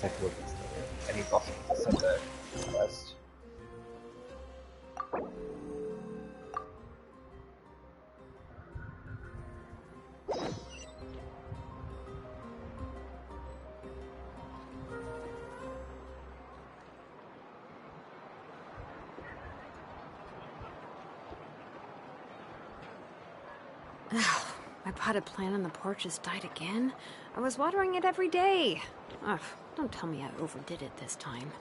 take a look at any bosses to send a quest. My potted plant on the porch has died again. I was watering it every day. Ugh, don't tell me I overdid it this time.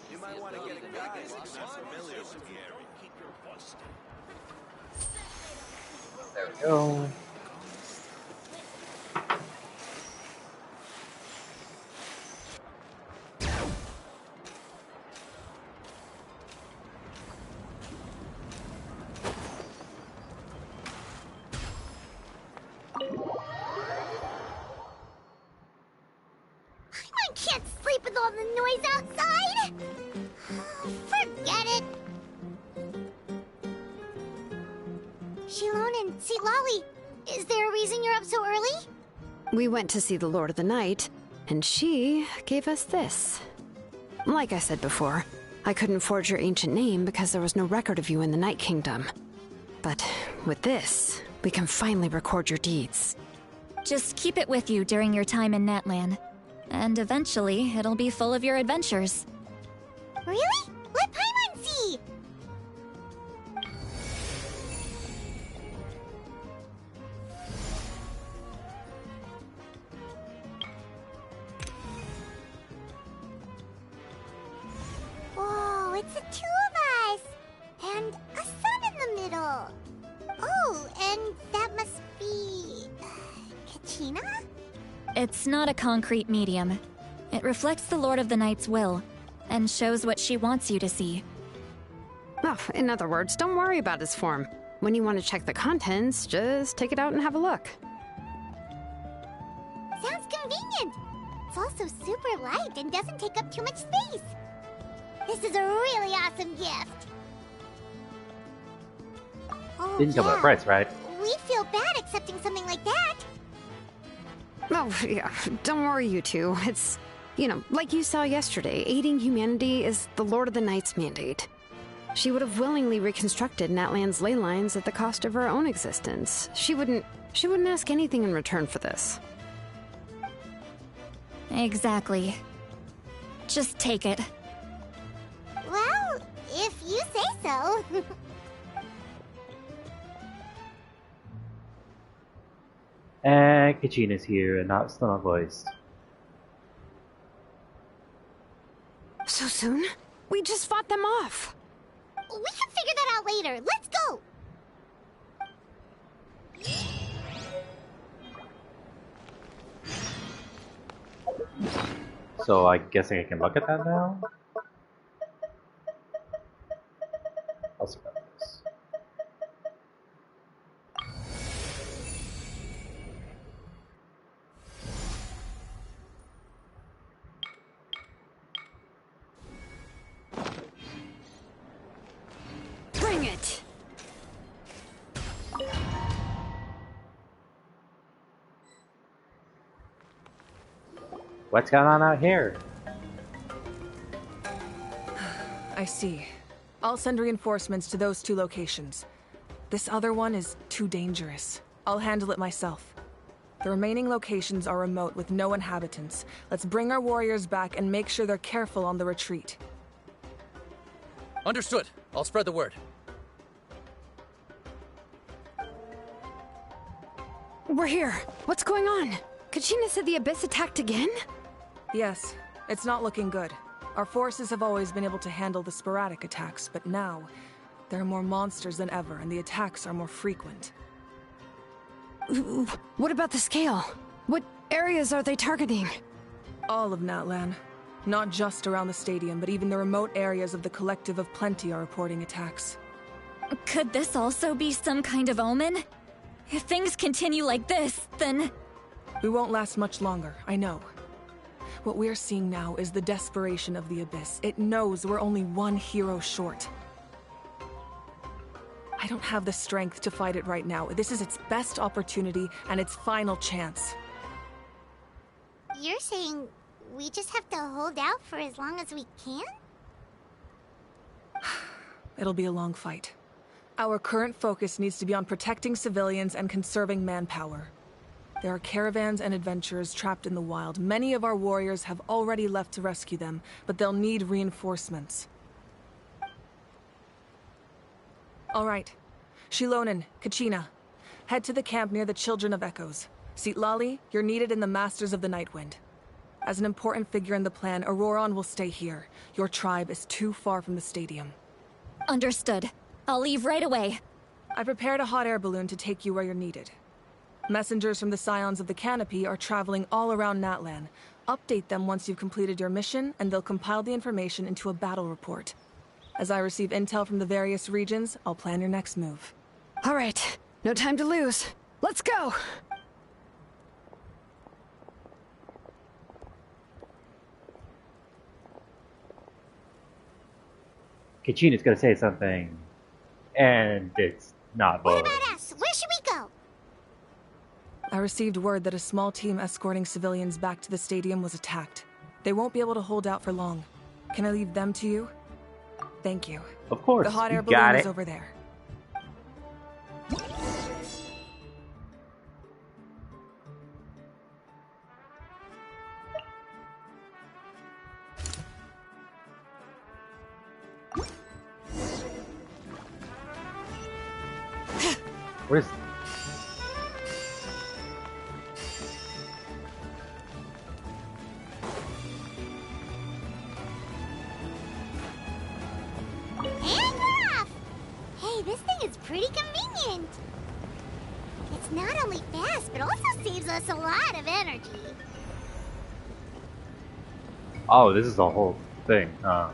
You might want to get a guy who's familiar with the area. Keep your voice steady. There we go. We went to see the Lord of the Night, and she gave us this. Like I said before, I couldn't forge your ancient name because there was no record of you in the Night Kingdom. But with this, we can finally record your deeds. Just keep it with you during your time in Natlan. And eventually, it'll be full of your adventures. Really? Let Paimon see! Whoa, it's the two of us! And a sun in the middle! Oh, and that must be... Kachina? It's not a concrete medium. It reflects the Lord of the Night's will, and shows what she wants you to see. Oh, in other words, don't worry about his form. When you want to check the contents, just take it out and have a look. Sounds convenient! It's also super light and doesn't take up too much space. This is a really awesome gift. Oh, Didn't come at a price, right? We feel bad accepting something like that. Oh, yeah, don't worry, you two. It's, you know, like you saw yesterday, aiding humanity is the Lord of the Night's mandate. She would have willingly reconstructed Natlan's ley lines at the cost of her own existence. She wouldn't ask anything in return for this. Exactly. Just take it. Well, if you say so. And Kachina's here and not still not voiced. So soon? We just fought them off. We can figure that out later. Let's go! So I'm guessing I can look at that now? I'll spend this. Bring it! What's going on out here? I see. I'll send reinforcements to those 2 locations. This other one is too dangerous. I'll handle it myself. The remaining locations are remote with no inhabitants. Let's bring our warriors back and make sure they're careful on the retreat. Understood. I'll spread the word. We're here. What's going on? Kachina said the Abyss attacked again? Yes, it's not looking good. Our forces have always been able to handle the sporadic attacks, but now, there are more monsters than ever, and the attacks are more frequent. What about the scale? What areas are they targeting? All of Natlan. Not just around the stadium, but even the remote areas of the Collective of Plenty are reporting attacks. Could this also be some kind of omen? If things continue like this, then... We won't last much longer, I know. What we're seeing now is the desperation of the Abyss. It knows we're only one hero short. I don't have the strength to fight it right now. This is its best opportunity and its final chance. You're saying we just have to hold out for as long as we can? It'll be a long fight. Our current focus needs to be on protecting civilians and conserving manpower. There are caravans and adventurers trapped in the wild. Many of our warriors have already left to rescue them, but they'll need reinforcements. All right. Shilonen, Kachina, head to the camp near the Children of Echoes. Citlali, you're needed in the Masters of the Nightwind. As an important figure in the plan, Auroron will stay here. Your tribe is too far from the stadium. Understood. I'll leave right away. I prepared a hot air balloon to take you where you're needed. Messengers from the Scions of the Canopy are traveling all around Natlan. Update them once you've completed your mission, and they'll compile the information into a battle report. As I receive intel from the various regions, I'll plan your next move. All right, no time to lose. Let's go! Kachina's gonna say something, and it's not What boring. about us? Where should we go? I received word that a small team escorting civilians back to the stadium was attacked. They won't be able to hold out for long. Can I leave them to you? Thank you. Of course, The hot air you got balloon it. is over there. Where's... And we're off! Hey, this thing is pretty convenient. It's not only fast, but also saves us a lot of energy. Oh, this is the whole thing. Oh,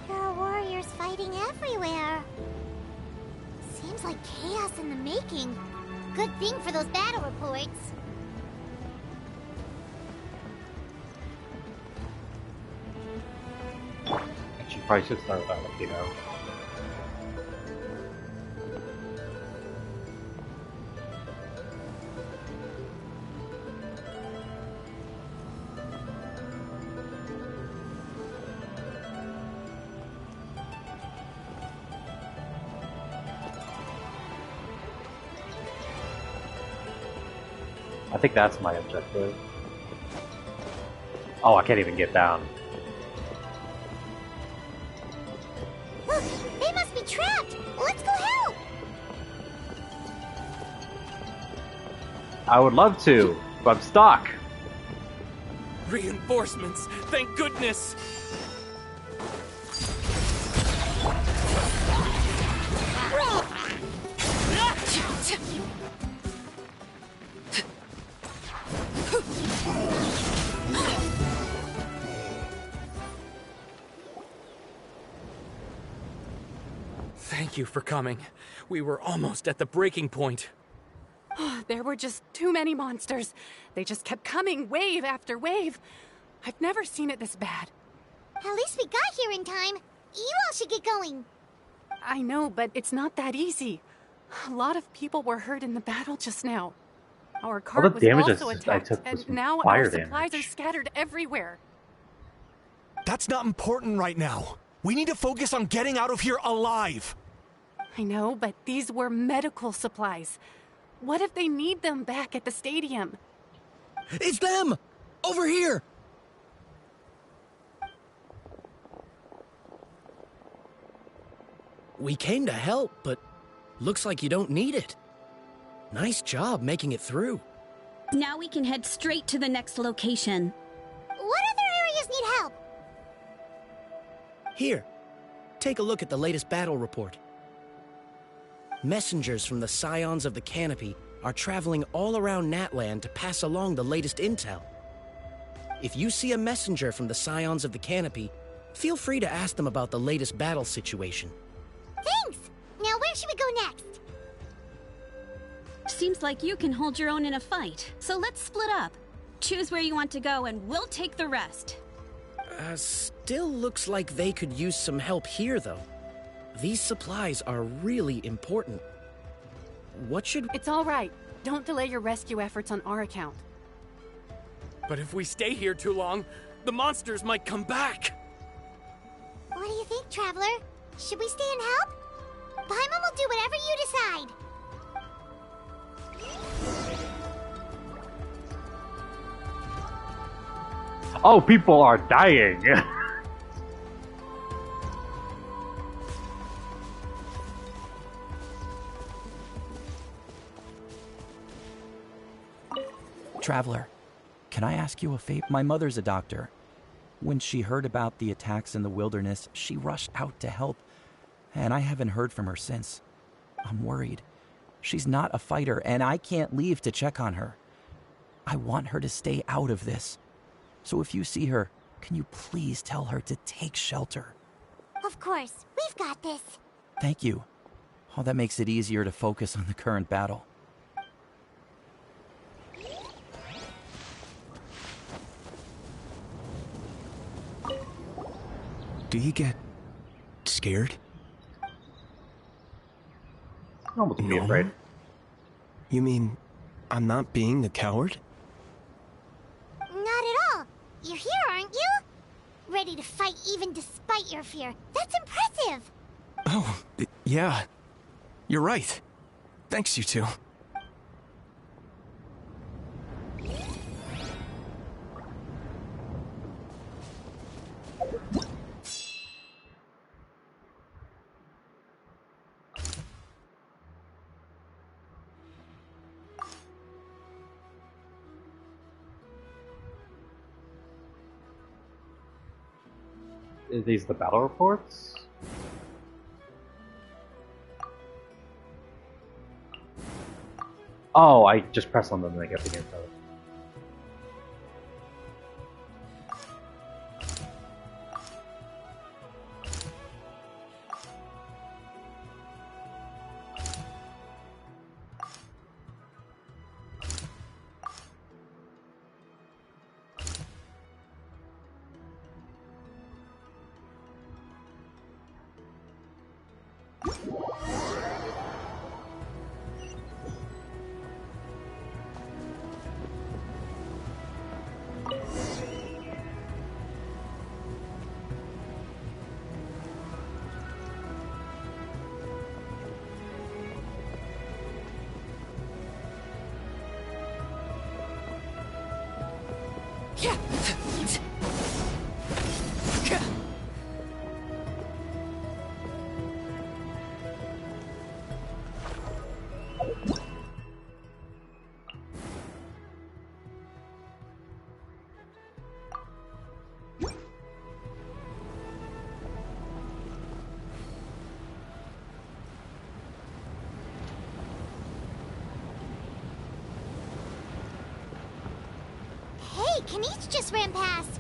there are warriors fighting everywhere. Seems like chaos in the making. Good thing for those battle reports. Actually, probably should start with that, you know. I think that's my objective. Oh, I can't even get down. Look, they must be trapped. Let's go help. I would love to, but I'm stuck. Reinforcements! Thank goodness! Thank you for coming. We were almost at the breaking point. There were just too many monsters. They just kept coming, wave after wave. I've never seen it this bad. At least we got here in time. You all should get going. I know, but it's not that easy. A lot of people were hurt in the battle just now. Our cart was damage also I attacked, took was and from now fire our supplies damage. are scattered everywhere. That's not important right now. We need to focus on getting out of here alive. I know, but these were medical supplies. What if they need them back at the stadium? It's them! Over here! We came to help, but looks like you don't need it. Nice job making it through. Now we can head straight to the next location. What other areas need help? Here, take a look at the latest battle report. Messengers from the Scions of the Canopy are traveling all around Natlan to pass along the latest intel. If you see a messenger from the Scions of the Canopy, feel free to ask them about the latest battle situation. Thanks. Now where should we go next? Seems like you can hold your own in a fight, so let's split up. Choose where you want to go and we'll take the rest. Still looks like they could use some help here, though. These supplies are really important. What should... It's all right. Don't delay your rescue efforts on our account. But if we stay here too long, the monsters might come back. What do you think, Traveler? Should we stay and help? Paimon will do whatever you decide. Oh, people are dying. Traveler, can I ask you a favor? My mother's a doctor. When she heard about the attacks in the wilderness, she rushed out to help, and I haven't heard from her since. I'm worried. She's not a fighter, and I can't leave to check on her. I want her to stay out of this. So if you see her, can you please tell her to take shelter? Of course, we've got this. Thank you. Oh, that makes it easier to focus on the current battle. Do you get scared? Normal to be afraid. You mean I'm not being a coward? Not at all. You're here, aren't you? Ready to fight even despite your fear. That's impressive. Oh, yeah. You're right. Thanks, you two. Are these the battle reports? Oh, I just press on them and I get the info. Hey, Kanish just ran past.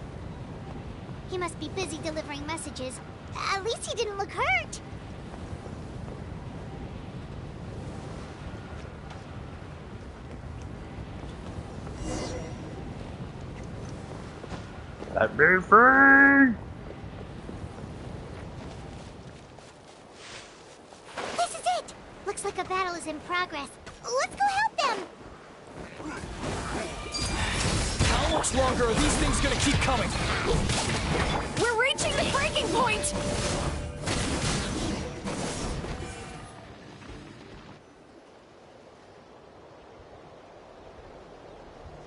He must be busy delivering messages. At least he didn't look hurt. Let me free! This is it! Looks like a battle is in progress. Let's go help them! How much longer are these things gonna keep coming? We're reaching the breaking point!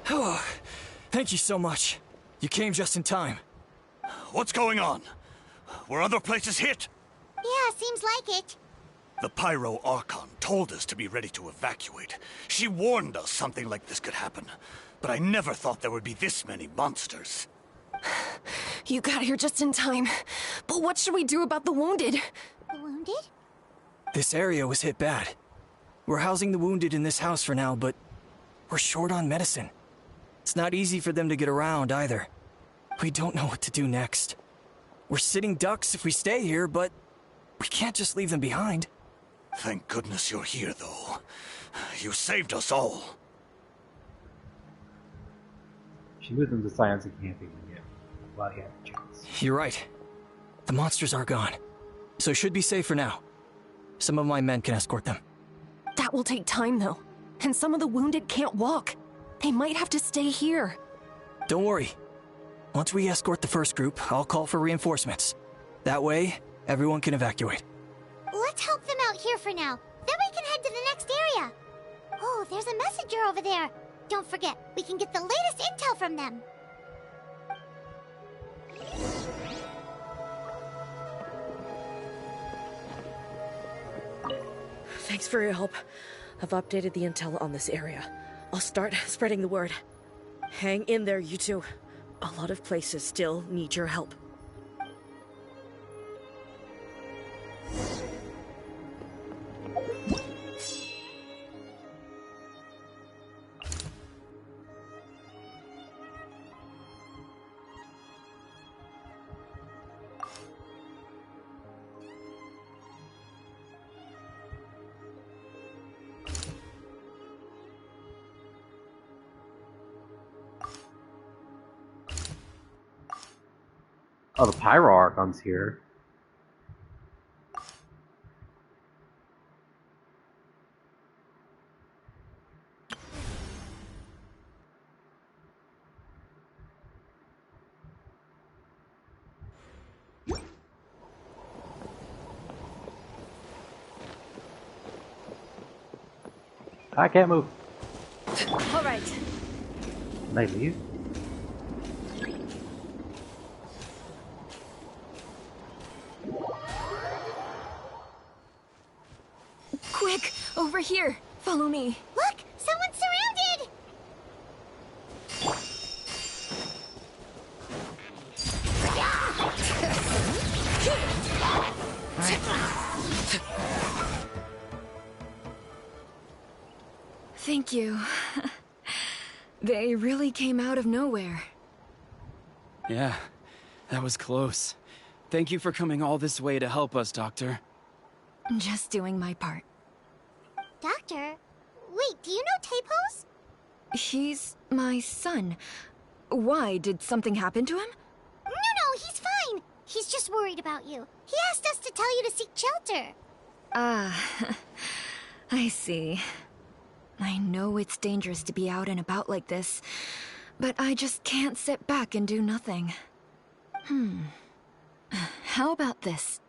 Oh, thank you so much. You came just in time. What's going on? Were other places hit? Yeah, seems like it. The Pyro Archon told us to be ready to evacuate. She warned us something like this could happen. But I never thought there would be this many monsters. You got here just in time. But what should we do about the wounded? The wounded? This area was hit bad. We're housing the wounded in this house for now, but we're short on medicine. It's not easy for them to get around either. We don't know what to do next. We're sitting ducks if we stay here, but we can't just leave them behind. Thank goodness you're here, though. You saved us all. She moved them to science and camping while he had the chance. You're right. The monsters are gone. So it should be safe for now. Some of my men can escort them. That will take time, though. And some of the wounded can't walk. They might have to stay here. Don't worry. Once we escort the first group, I'll call for reinforcements. That way, everyone can evacuate. Let's help them out here for now. Then we can head to the next area. Oh, there's a messenger over there. Don't forget, we can get the latest intel from them. Thanks for your help. I've updated the intel on this area. I'll start spreading the word. Hang in there, you two. A lot of places still need your help. Oh, the Pyro Archon's here. I can't move. All right. Can I leave? Quick, over here. Follow me. Look, someone's surrounded! Thank you. They really came out of nowhere. Yeah, that was close. Thank you for coming all this way to help us, Doctor. Just doing my part. Doctor? Wait, do you know Tapos? He's my son. Why? Did something happen to him? No, he's fine. He's just worried about you. He asked us to tell you to seek shelter. Ah, I see. I know it's dangerous to be out and about like this, but I just can't sit back and do nothing. How about this?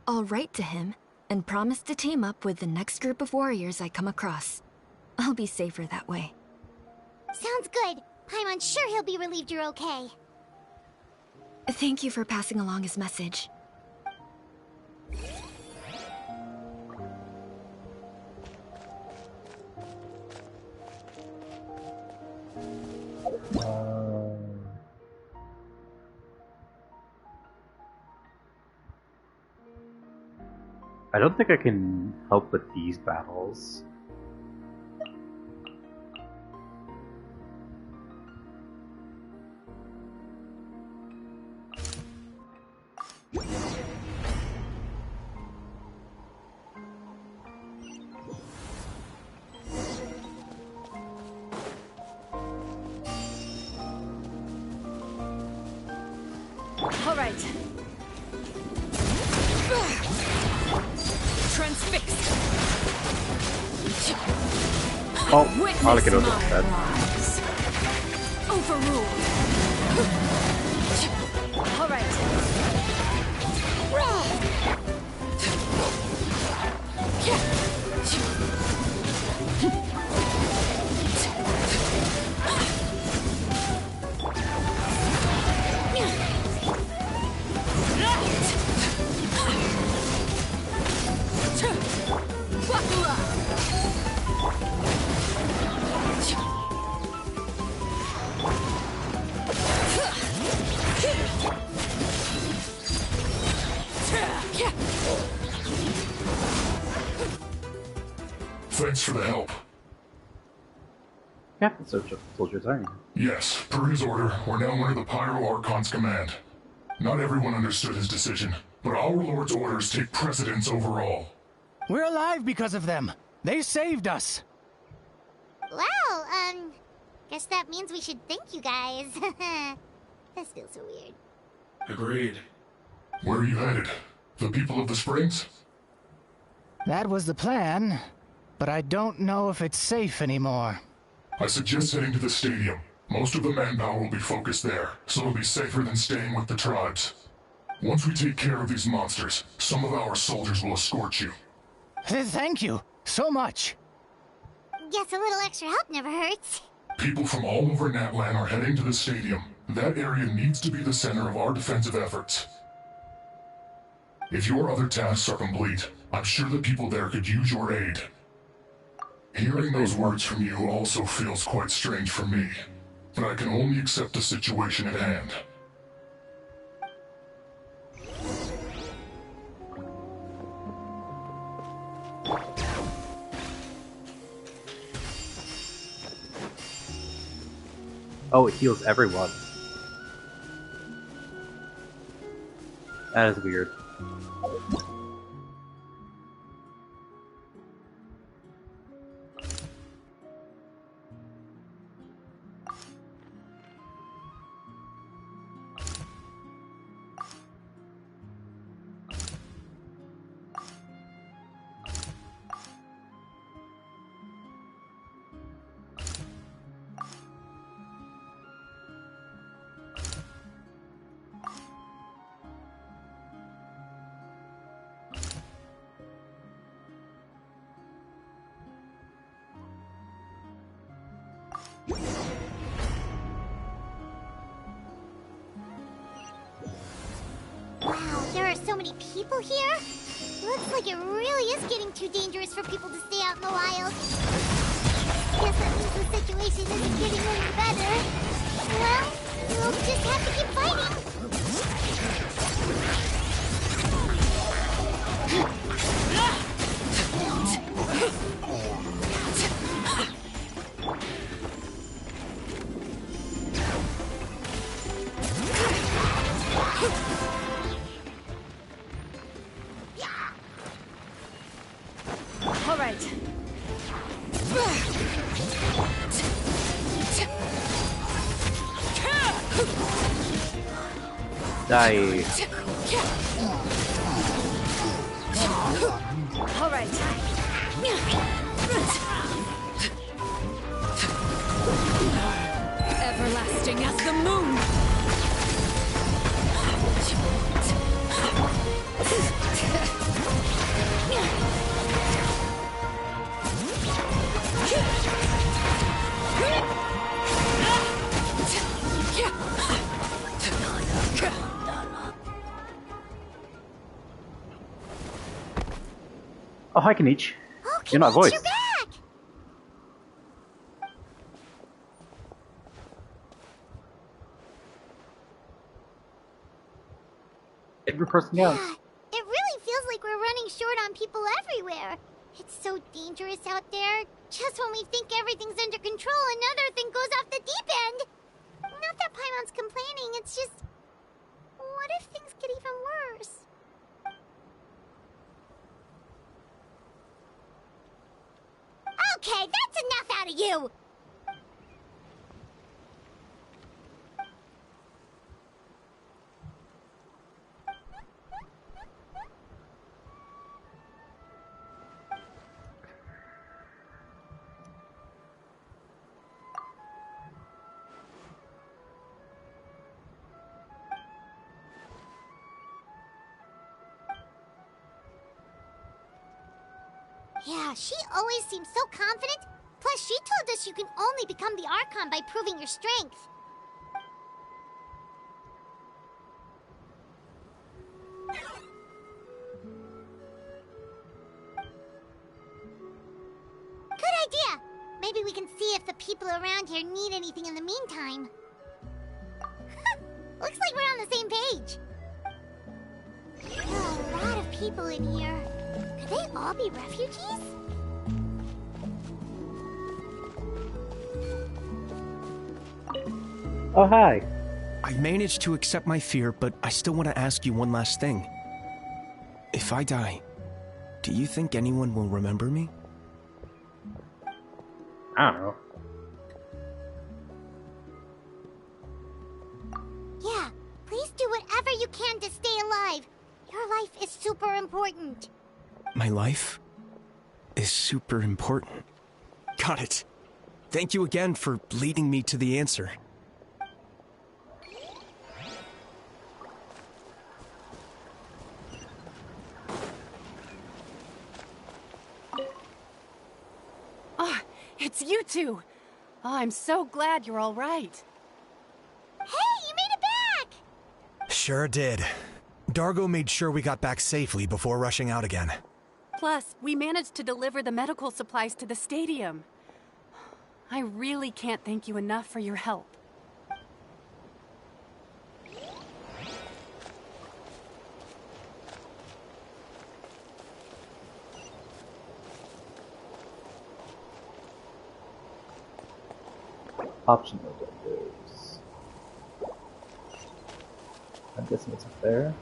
I'll write to him and promise to team up with the next group of warriors I come across. I'll be safer that way. Sounds good. I'm unsure he'll be relieved you're okay. Thank you for passing along his message. I don't think I can help with these battles. All right. Transfixed. Oh, I'll get over that. Overruled. All right. Thanks for the help. Captain Soldier's Iron. Yes, per his order, we're now under the Pyro Archon's command. Not everyone understood his decision, but our Lord's orders take precedence over all. We're alive because of them. They saved us. Well, Guess that means we should thank you guys. This feels so weird. Agreed. Where are you headed? The people of the Springs? That was the plan, but I don't know if it's safe anymore. I suggest heading to the stadium. Most of the manpower will be focused there, so it'll be safer than staying with the tribes. Once we take care of these monsters, some of our soldiers will escort you. Thank you so much. Guess a little extra help never hurts. People from all over Natlan are heading to the stadium. That area needs to be the center of our defensive efforts. If your other tasks are complete, I'm sure the people there could use your aid. Hearing those words from you also feels quite strange for me, but I can only accept the situation at hand. Oh, it heals everyone. That is weird. Wow, there are so many people here. Looks like it really is getting too dangerous for people to stay out in the wild. Guess that means the situation isn't getting any better. Well, we'll just have to keep fighting. All right. Die. All right. Everlasting as the moon. Oh, hi, Kenichi. Oh, You're not voiced. You're back! Every person counts. Yeah, it really feels like we're running short on people everywhere. It's so dangerous out there. Just when we think everything's under control, another thing goes off the deep end. Not that Paimon's complaining, it's just... What if things get even worse? Okay, that's enough out of you! Yeah, she always seems so confident. Plus, she told us you can only become the Archon by proving your strength. Good idea! Maybe we can see if the people around here need anything in the meantime. Looks like we're on the same page. There are a lot of people in here. Could they all be refugees? Oh, hi. I managed to accept my fear, but I still want to ask you one last thing. If I die, do you think anyone will remember me? I don't know. can to stay alive. Your life is super important. My life is super important. Got it. Thank you again for leading me to the answer. Ah, it's you two. Oh, I'm so glad you're all right. Hey, you made it back! Sure did. Dargo made sure we got back safely before rushing out again. Plus, we managed to deliver the medical supplies to the stadium. I really can't thank you enough for your help. Optional objectives. I'm guessing it's up there.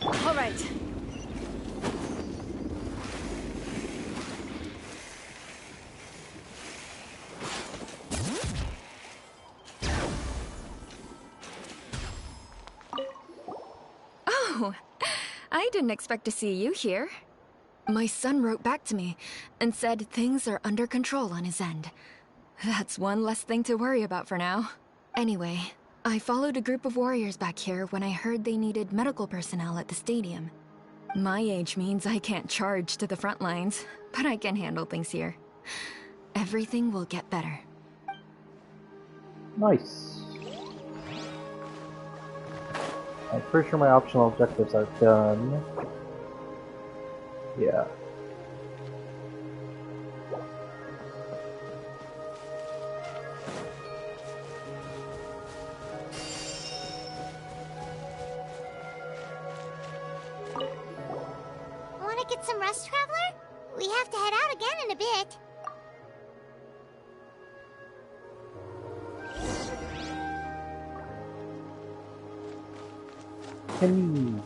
All right. Oh, I didn't expect to see you here. My son wrote back to me and said things are under control on his end. That's one less thing to worry about for now. Anyway, I followed a group of warriors back here when I heard they needed medical personnel at the stadium. My age means I can't charge to the front lines, but I can handle things here. Everything will get better. Nice. I'm pretty sure my optional objectives are done. Yeah. Want to get some rest, Traveler? We have to head out again in a bit. Can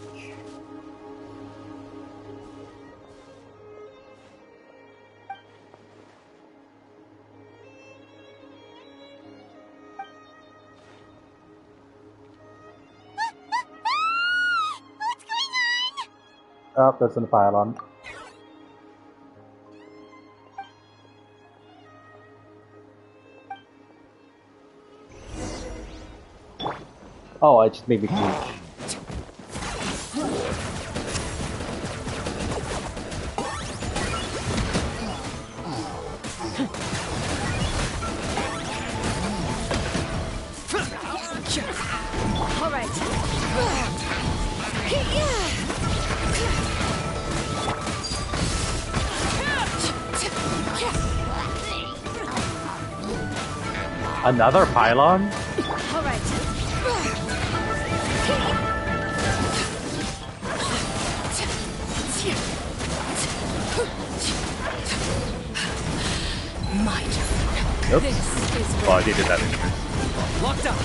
Oh, that's in the pylon. Oh, it just made me glitch. All right. Another pylon? All right. My turn. Oops. This is Oh, I did that anyway. locked up.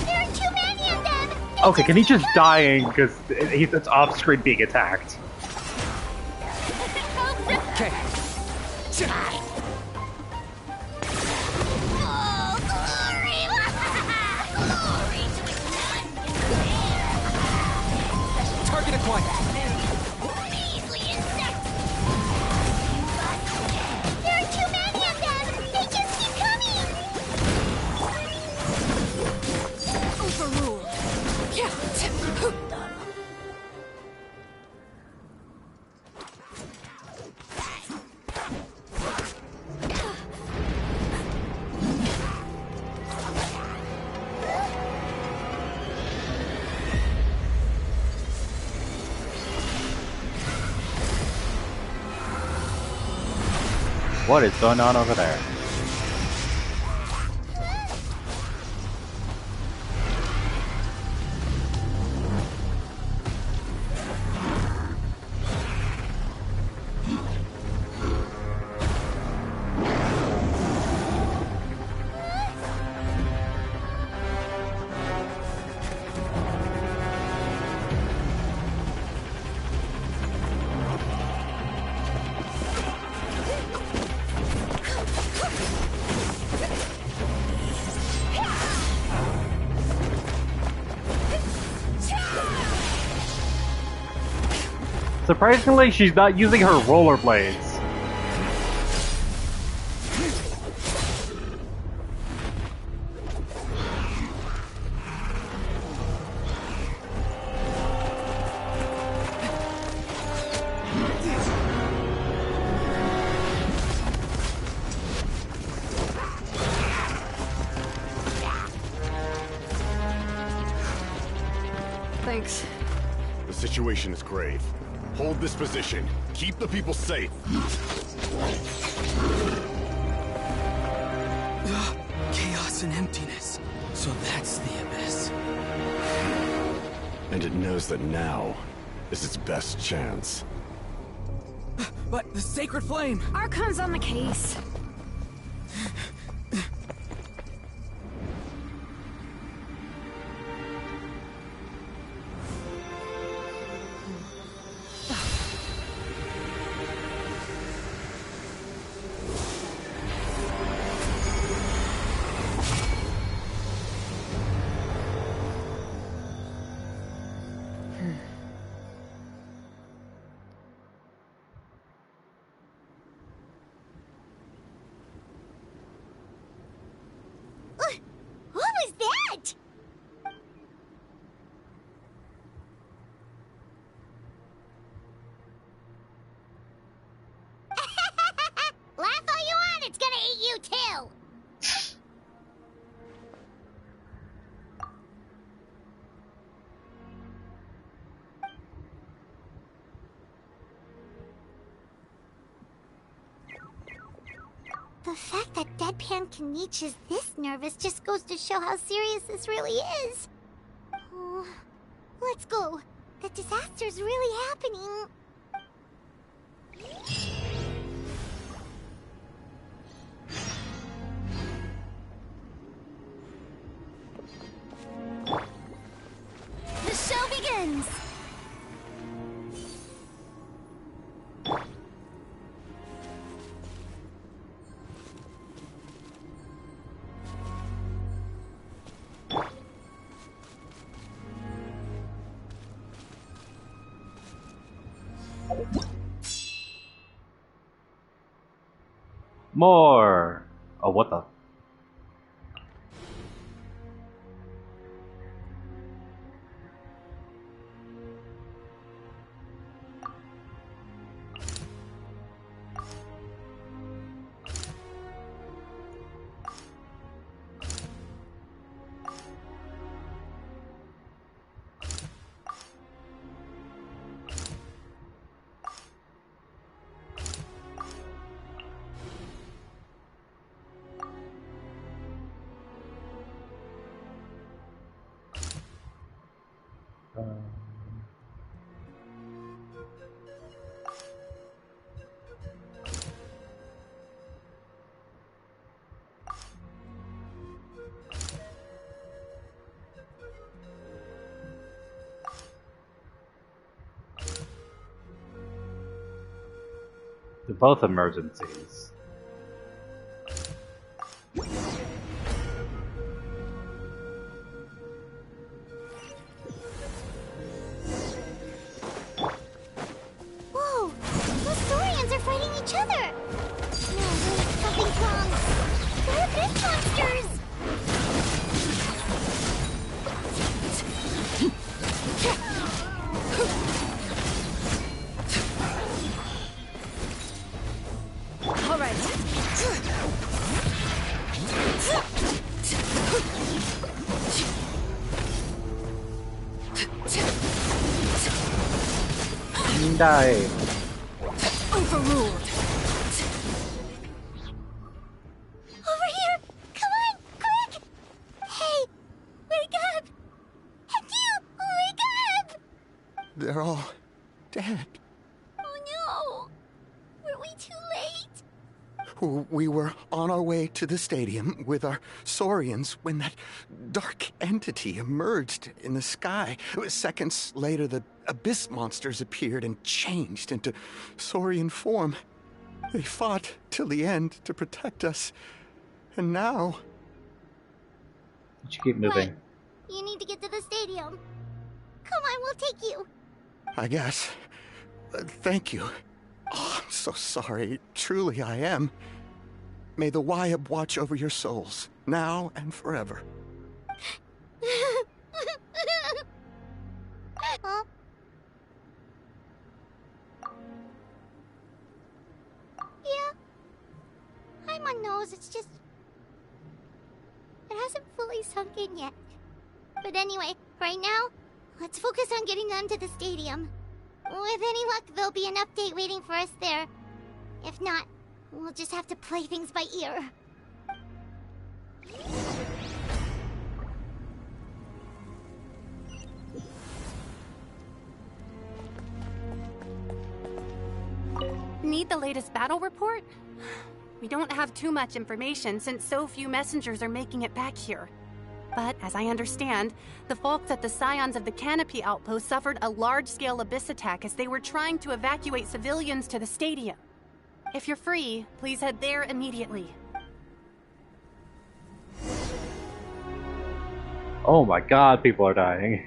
There are too many of them! Okay, can he just dying because it's off screen being attacked? Okay. Oh, glory! Glory to Target acquired. measly insect! There are too many of them! They just keep coming! Overruled. Yeah. What is going on over there? Surprisingly, she's not using her rollerblades. Thanks. The situation is grave. Hold this position. Keep the people safe. Chaos and emptiness. So that's the abyss. And it knows that now is its best chance. But the sacred flame! Archon's on the case. What was that? Laugh all you want, it's gonna eat you too! The fact that Deadpan Kaniche is this nervous just goes to show how serious this really is. Oh, let's go. The disaster's really happening. The show begins! More. Oh, what the? They're both emergencies. Whoa! Those Saurians are fighting each other! No, something's wrong. They're big monsters! All right. Die. Overruled. Over here! Come on, quick! Hey, wake up! Heck you, wake up! They're all dead. Oh no! Were we too late? We were on our way to the stadium with our Saurians when that dark entity emerged in the sky. Seconds later, the abyss monsters appeared and changed into Saurian form. They fought till the end to protect us. And now... You should keep moving. You need to get to the stadium. Come on, we'll take you. I guess. Thank you. Oh, I'm so sorry. Truly I am. May the Wyab watch over your souls, now and forever. Huh? Yeah. Paimon knows, it's just... it hasn't fully sunk in yet. But anyway, right now, let's focus on getting them to the stadium. With any luck, there'll be an update waiting for us there. If not, we'll just have to play things by ear. Need the latest battle report? We don't have too much information since so few messengers are making it back here. But as I understand, the folks at the Scions of the Canopy outpost suffered a large-scale abyss attack as they were trying to evacuate civilians to the stadium. If you're free, please head there immediately. Oh my god, people are dying.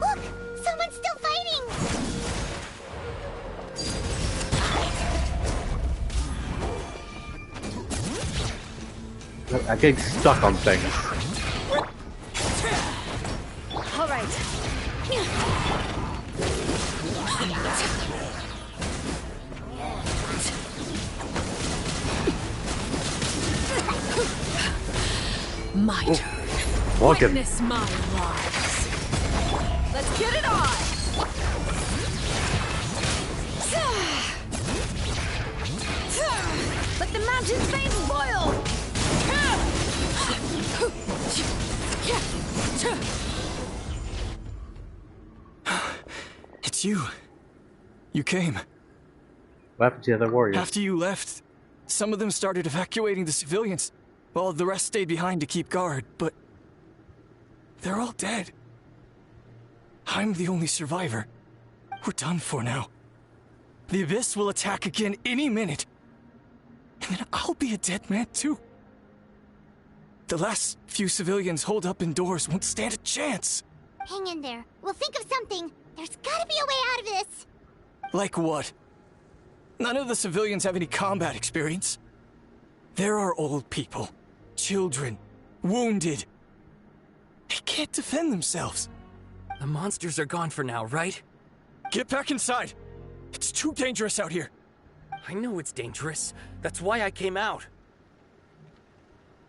Look! Someone's still fighting! I'm getting stuck on things. All right. My turn. Welcome. Witness my rise. Let's get it on! Let the mountain's veins boil! It's you. You came. What happened to the other warriors? After you left, some of them started evacuating the civilians, while the rest stayed behind to keep guard, but they're all dead. I'm the only survivor. We're done for now. The Abyss will attack again any minute. And then I'll be a dead man too. The last few civilians holed up indoors won't stand a chance. Hang in there. We'll think of something. There's gotta be a way out of this. Like what? None of the civilians have any combat experience. There are old people, children, wounded. They can't defend themselves. The monsters are gone for now, right? Get back inside. It's too dangerous out here. I know it's dangerous. That's why I came out.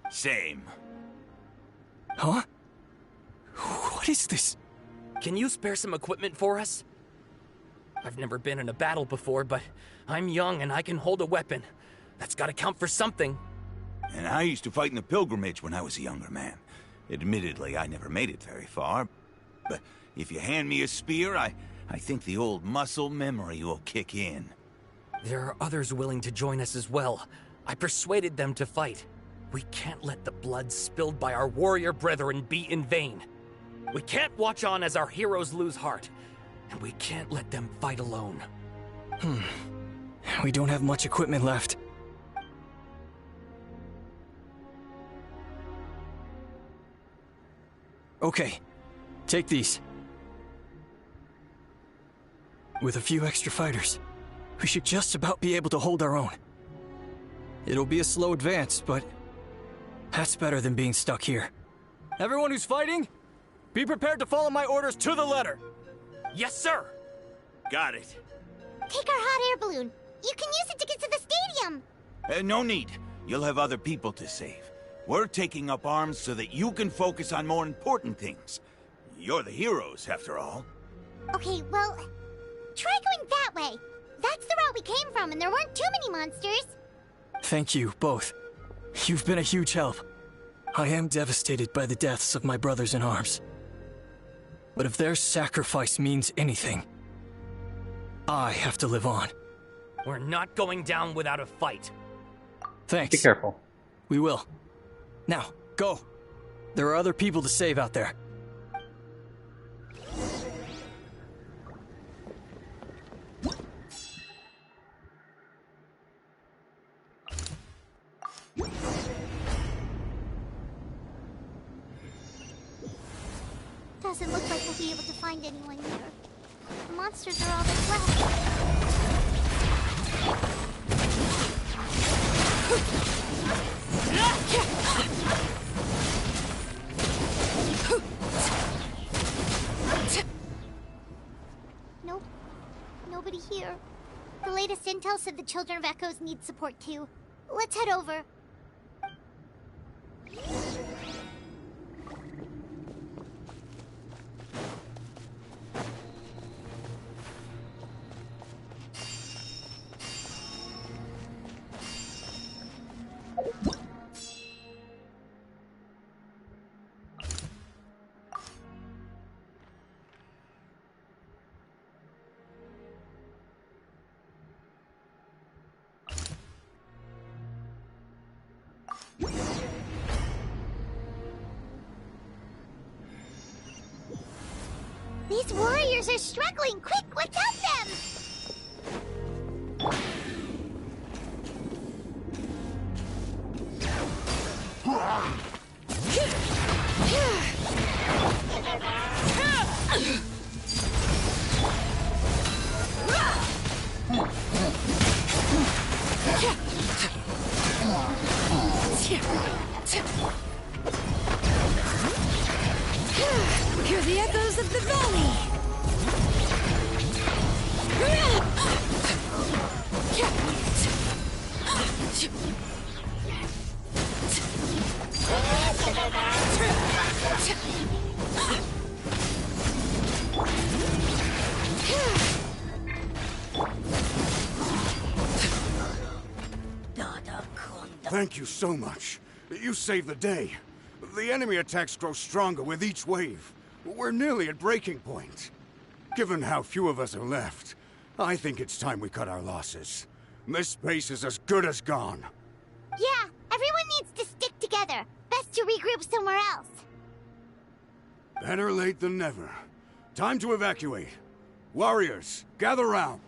Same. Huh? What is this? Can you spare some equipment for us? I've never been in a battle before, but I'm young and I can hold a weapon. That's gotta count for something. And I used to fight in the pilgrimage when I was a younger man. Admittedly, I never made it very far. But if you hand me a spear, I think the old muscle memory will kick in. There are others willing to join us as well. I persuaded them to fight. We can't let the blood spilled by our warrior brethren be in vain. We can't watch on as our heroes lose heart. And we can't let them fight alone. We don't have much equipment left. Okay, take these. With a few extra fighters, we should just about be able to hold our own. It'll be a slow advance, but that's better than being stuck here. Everyone who's fighting, be prepared to follow my orders to the letter. Yes, sir! Got it. Take our hot air balloon. You can use it to get to the stadium. No need. You'll have other people to save. We're taking up arms so that you can focus on more important things. You're the heroes, after all. Okay, well, try going that way. That's the route we came from, and there weren't too many monsters. Thank you, both. You've been a huge help. I am devastated by the deaths of my brothers in arms. But if their sacrifice means anything, I have to live on. We're not going down without a fight. Thanks. Be careful. We will. Now, go. There are other people to save out there. Doesn't look like we'll be able to find anyone here. The monsters are all that's left. Nope. Nobody here. The latest intel said the Children of Echoes need support too. Let's head over. These warriors are struggling! Quick, let's help them! Hear the echoes of the valley! Thank you so much. You saved the day. The enemy attacks grow stronger with each wave. We're nearly at breaking point. Given how few of us are left, I think it's time we cut our losses. This base is as good as gone. Yeah, everyone needs to stick together. Best to regroup somewhere else. Better late than never. Time to evacuate. Warriors, gather round.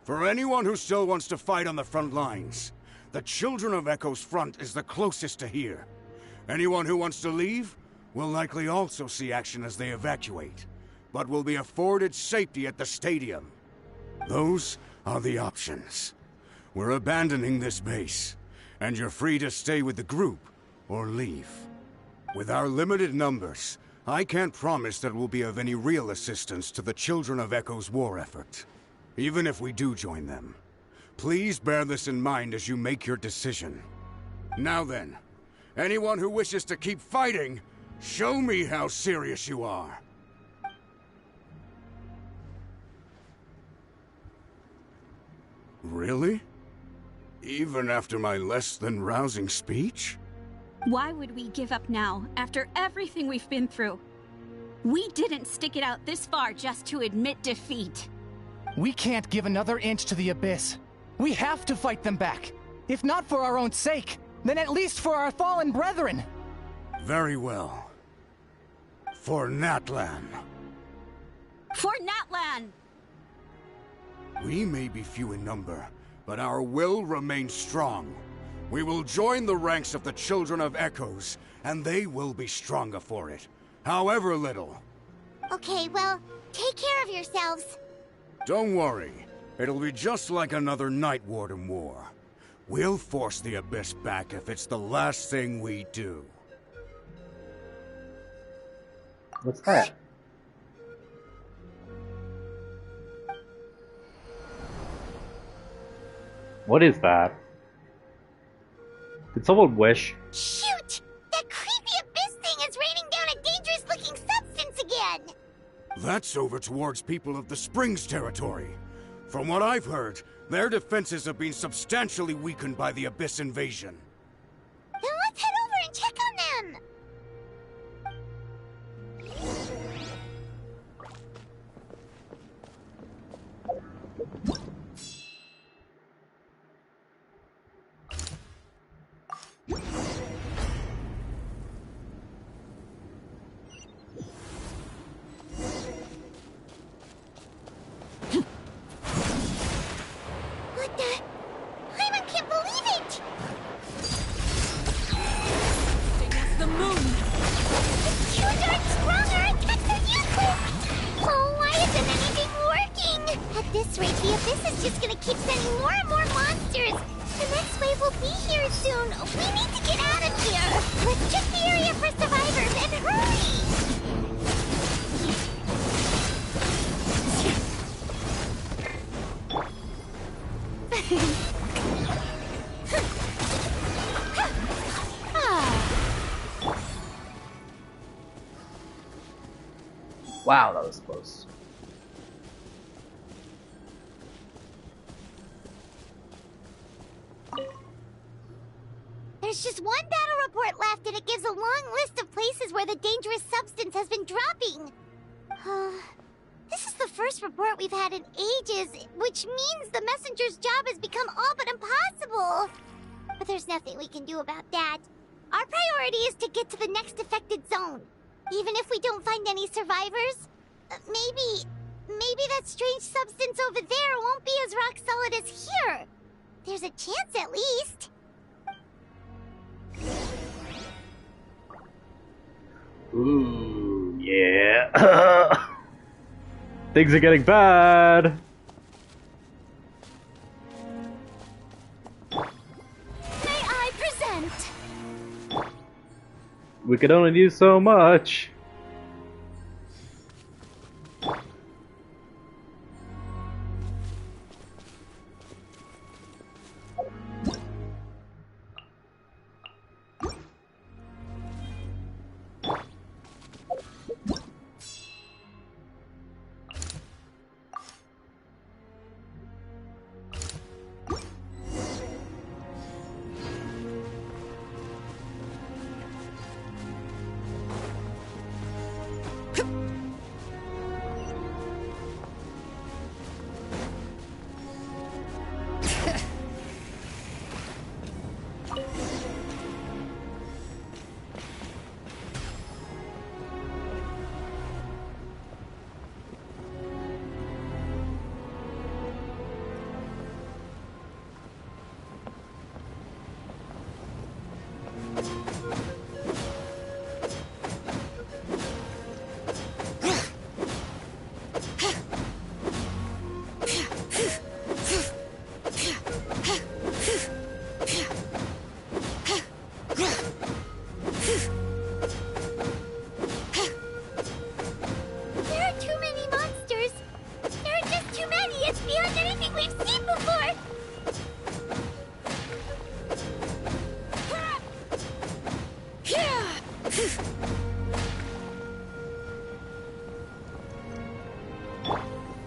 For anyone who still wants to fight on the front lines, the Children of Echo's front is the closest to here. Anyone who wants to leave will likely also see action as they evacuate, but will be afforded safety at the stadium. Those are the options. We're abandoning this base, and you're free to stay with the group or leave. With our limited numbers, I can't promise that we'll be of any real assistance to the Children of Echo's war effort. Even if we do join them, please bear this in mind as you make your decision. Now then, anyone who wishes to keep fighting, show me how serious you are. Really? Even after my less than rousing speech? Why would we give up now, after everything we've been through? We didn't stick it out this far just to admit defeat. We can't give another inch to the Abyss. We have to fight them back. If not for our own sake, then at least for our fallen brethren. Very well. For Natlan. For Natlan! We may be few in number, but our will remains strong. We will join the ranks of the Children of Echoes, and they will be stronger for it, however little. Okay, well, take care of yourselves. Don't worry. It'll be just like another Night Warden war. We'll force the Abyss back if it's the last thing we do. What's that? What is that? Did someone wish? Shoot! That creepy Abyss thing is raining down a dangerous-looking substance again! That's over towards people of the Springs territory. From what I've heard, Their defenses have been substantially weakened by the Abyss invasion. Then let's head over and check on them! What the? Paimon can't believe it! Against the moon! It's too dark stronger! Attacks are useless! Oh, why isn't anything working? At this rate, the Abyss is just gonna keep sending more and more monsters! The next wave will be here soon! We need to get out of here! Let's check the area for survivors and hurry! Wow, that was close. There's just one battle report left, and it gives a long list of places where the dangerous substance has been dropping. This is the first report we've had in ages, which means the messenger's job has become all but impossible. But there's nothing we can do about that. Our priority is to get to the next affected zone. Even if we don't find any survivors, maybe that strange substance over there won't be as rock solid as here. There's a chance at least. Ooh, yeah. Things are getting bad. May I present? We could only do so much.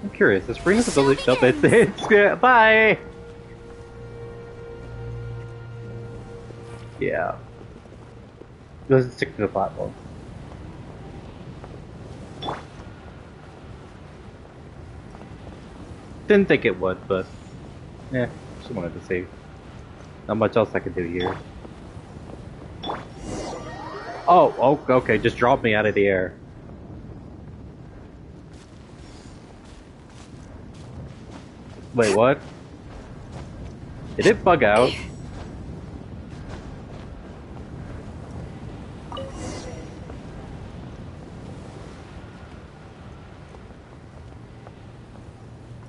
I'm curious, the spring is ability. Nope, it's bye! Yeah. It doesn't stick to the platform. Didn't think it would, but yeah, just wanted to see. Not much else I could do here. Oh, okay, just drop me out of the air. Wait, what? Did it bug out?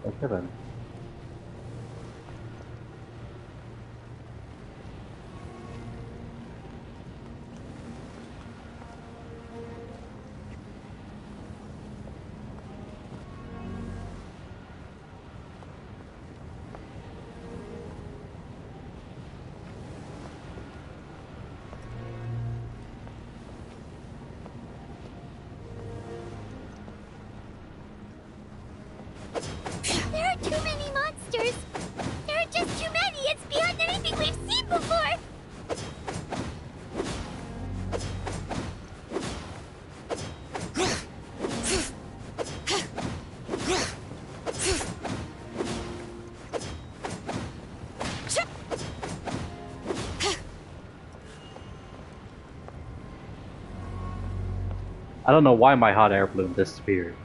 Okay then. There are too I don't know why my hot air balloon disappeared.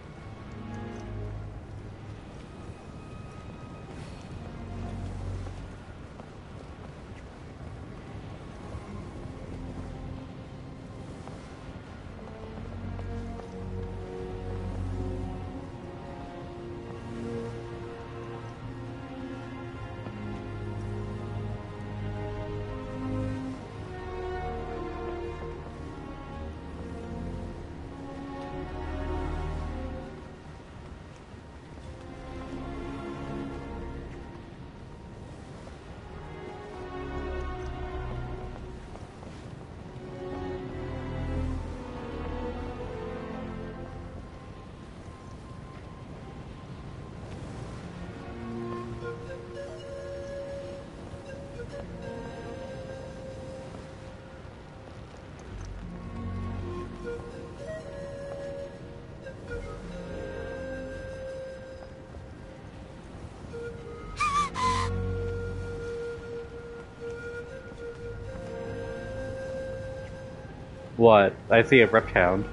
What? I see a Riptown.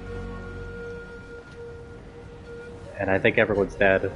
And I think everyone's dead.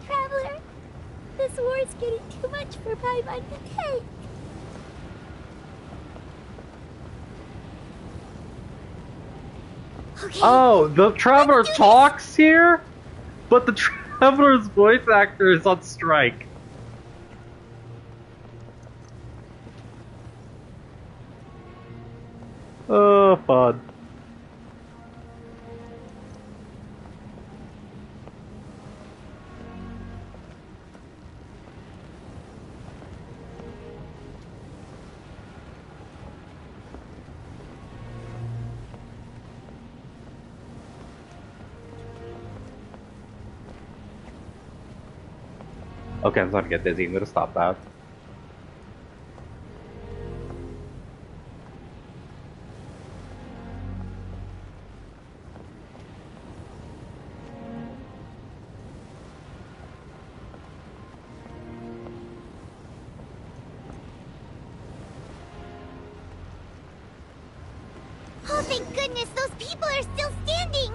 Traveler, this war is getting too much for Paimon to take. Okay. Oh, the Traveler talks here? But the Traveler's voice actor is on strike. Oh, fun. Okay, I'm starting to get dizzy. I'm gonna stop that. Oh, thank goodness, those people are still standing!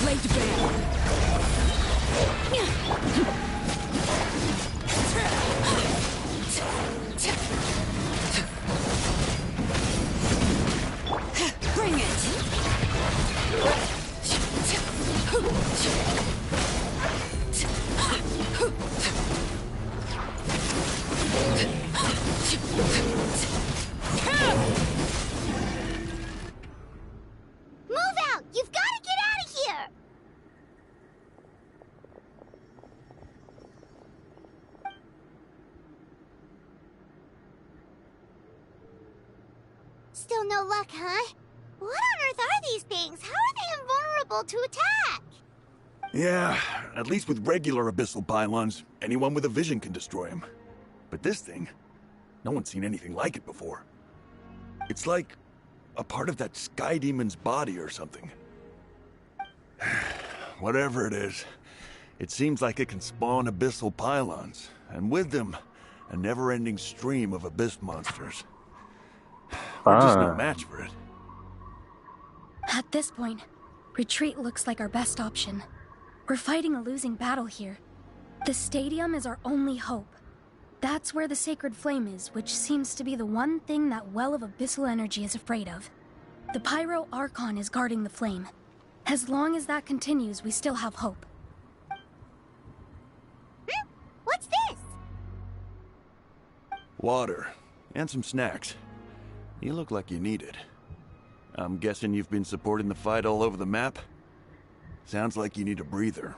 Blade Bear. Bring it. Move out! You've got to get out of here! Still no luck, huh? What on earth are these things? How are they invulnerable to attack? Yeah, at least with regular abyssal pylons, anyone with a vision can destroy them. But this thing, no one's seen anything like it before. It's like a part of that sky demon's body or something. Whatever it is, it seems like it can spawn abyssal pylons, and with them, a never-ending stream of abyss monsters. We're just no match for it. At this point, retreat looks like our best option. We're fighting a losing battle here. The stadium is our only hope. That's where the sacred flame is, which seems to be the one thing that well of abyssal energy is afraid of. The Pyro Archon is guarding the flame. As long as that continues, we still have hope. What's this? Water, and some snacks. You look like you need it. I'm guessing you've been supporting the fight all over the map? Sounds like you need a breather.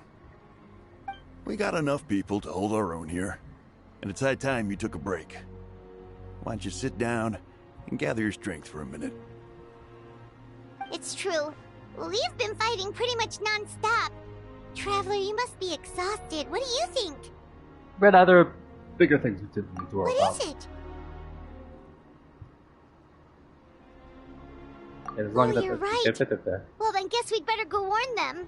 We got enough people to hold our own here, and it's high time you took a break. Why don't you sit down and gather your strength for a minute? It's true. We've been fighting pretty much non-stop. Traveler, you must be exhausted. What do you think? But other bigger things we didn't need to worry about. What is it? And as long as you're right. there. Well, then guess we'd better go warn them.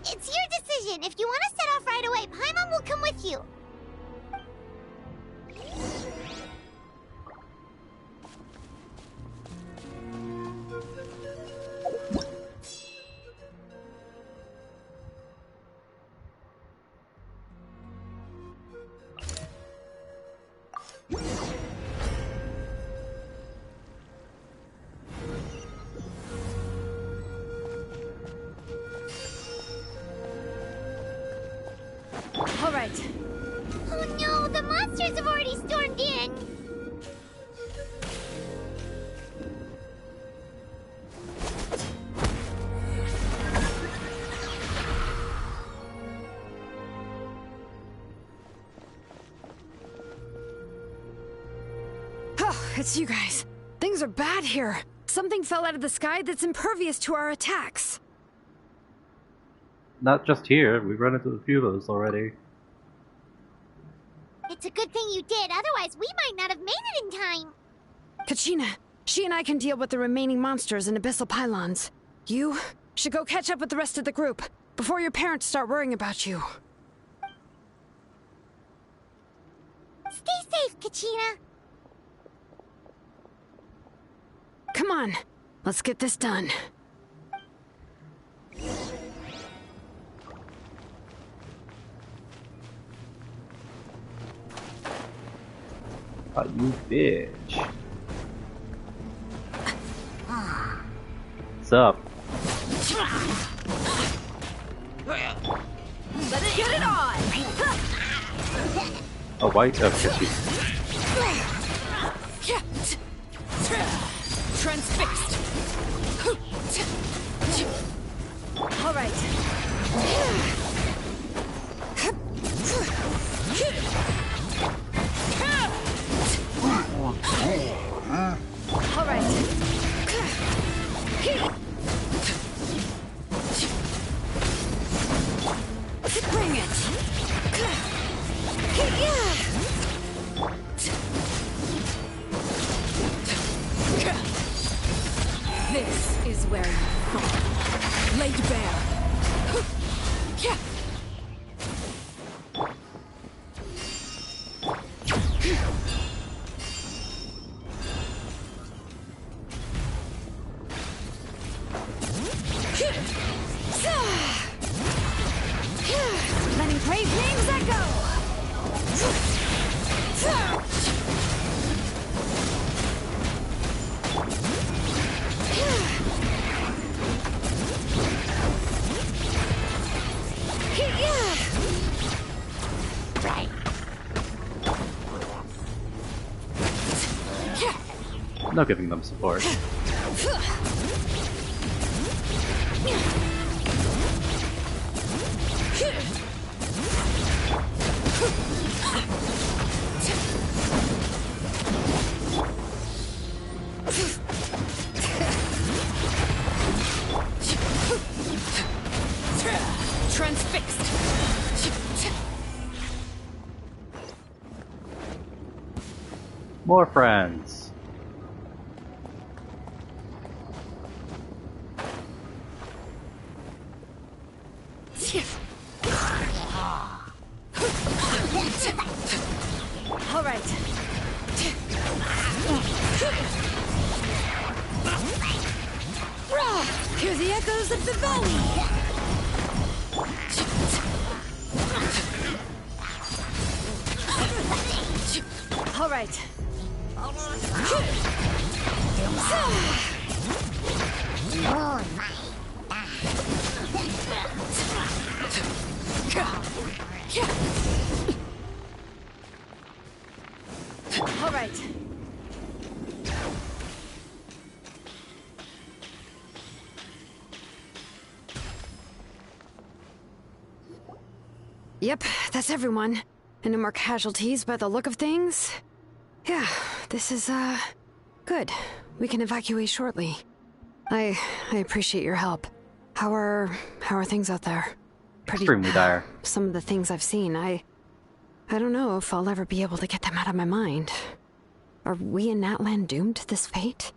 It's your decision. If you want to set off right away, Paimon will come with you. All right. Oh no, the monsters have already stormed in. Oh, it's you guys. Things are bad here. Something fell out of the sky that's impervious to our attacks. Not just here. We've run into a few of those already. It's a good thing you did, otherwise we might not have made it in time. Kachina, she and I can deal with the remaining monsters and abyssal pylons. You should go catch up with the rest of the group before your parents start worrying about you. Stay safe, Kachina. Come on, let's get this done. You bitch. What's up? Let's get it on! A white of tissue. Transfixed! All right. All right. Bring it. This is where you fall. Laid bare. Letting brave names echo. No giving them support. Transfixed! More friends. All right. Hear the echoes of the valley. All right. All right. Yep, that's everyone. And no more casualties by the look of things. Yeah, this is, good. We can evacuate shortly. I appreciate your help. How are things out there? Pretty Extremely dire. Some of the things I've seen, I don't know if I'll ever be able to get them out of my mind. Are we in Natlan doomed to this fate?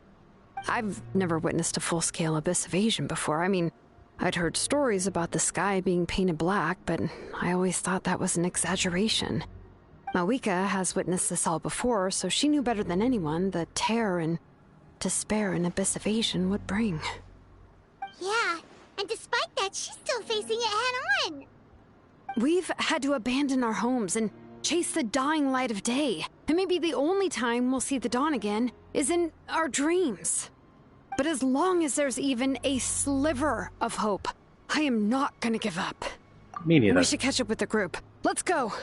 I've never witnessed a full-scale abyss invasion before. I mean, I'd heard stories about the sky being painted black, but I always thought that was an exaggeration. Mawika has witnessed this all before, so she knew better than anyone the terror and despair an abyss invasion would bring. Yeah, and despite that, she's still facing it head-on. We've had to abandon our homes and chase the dying light of day. And maybe the only time we'll see the dawn again is in our dreams. But as long as there's even a sliver of hope, I am not gonna give up. Me neither. We should catch up with the group. Let's go!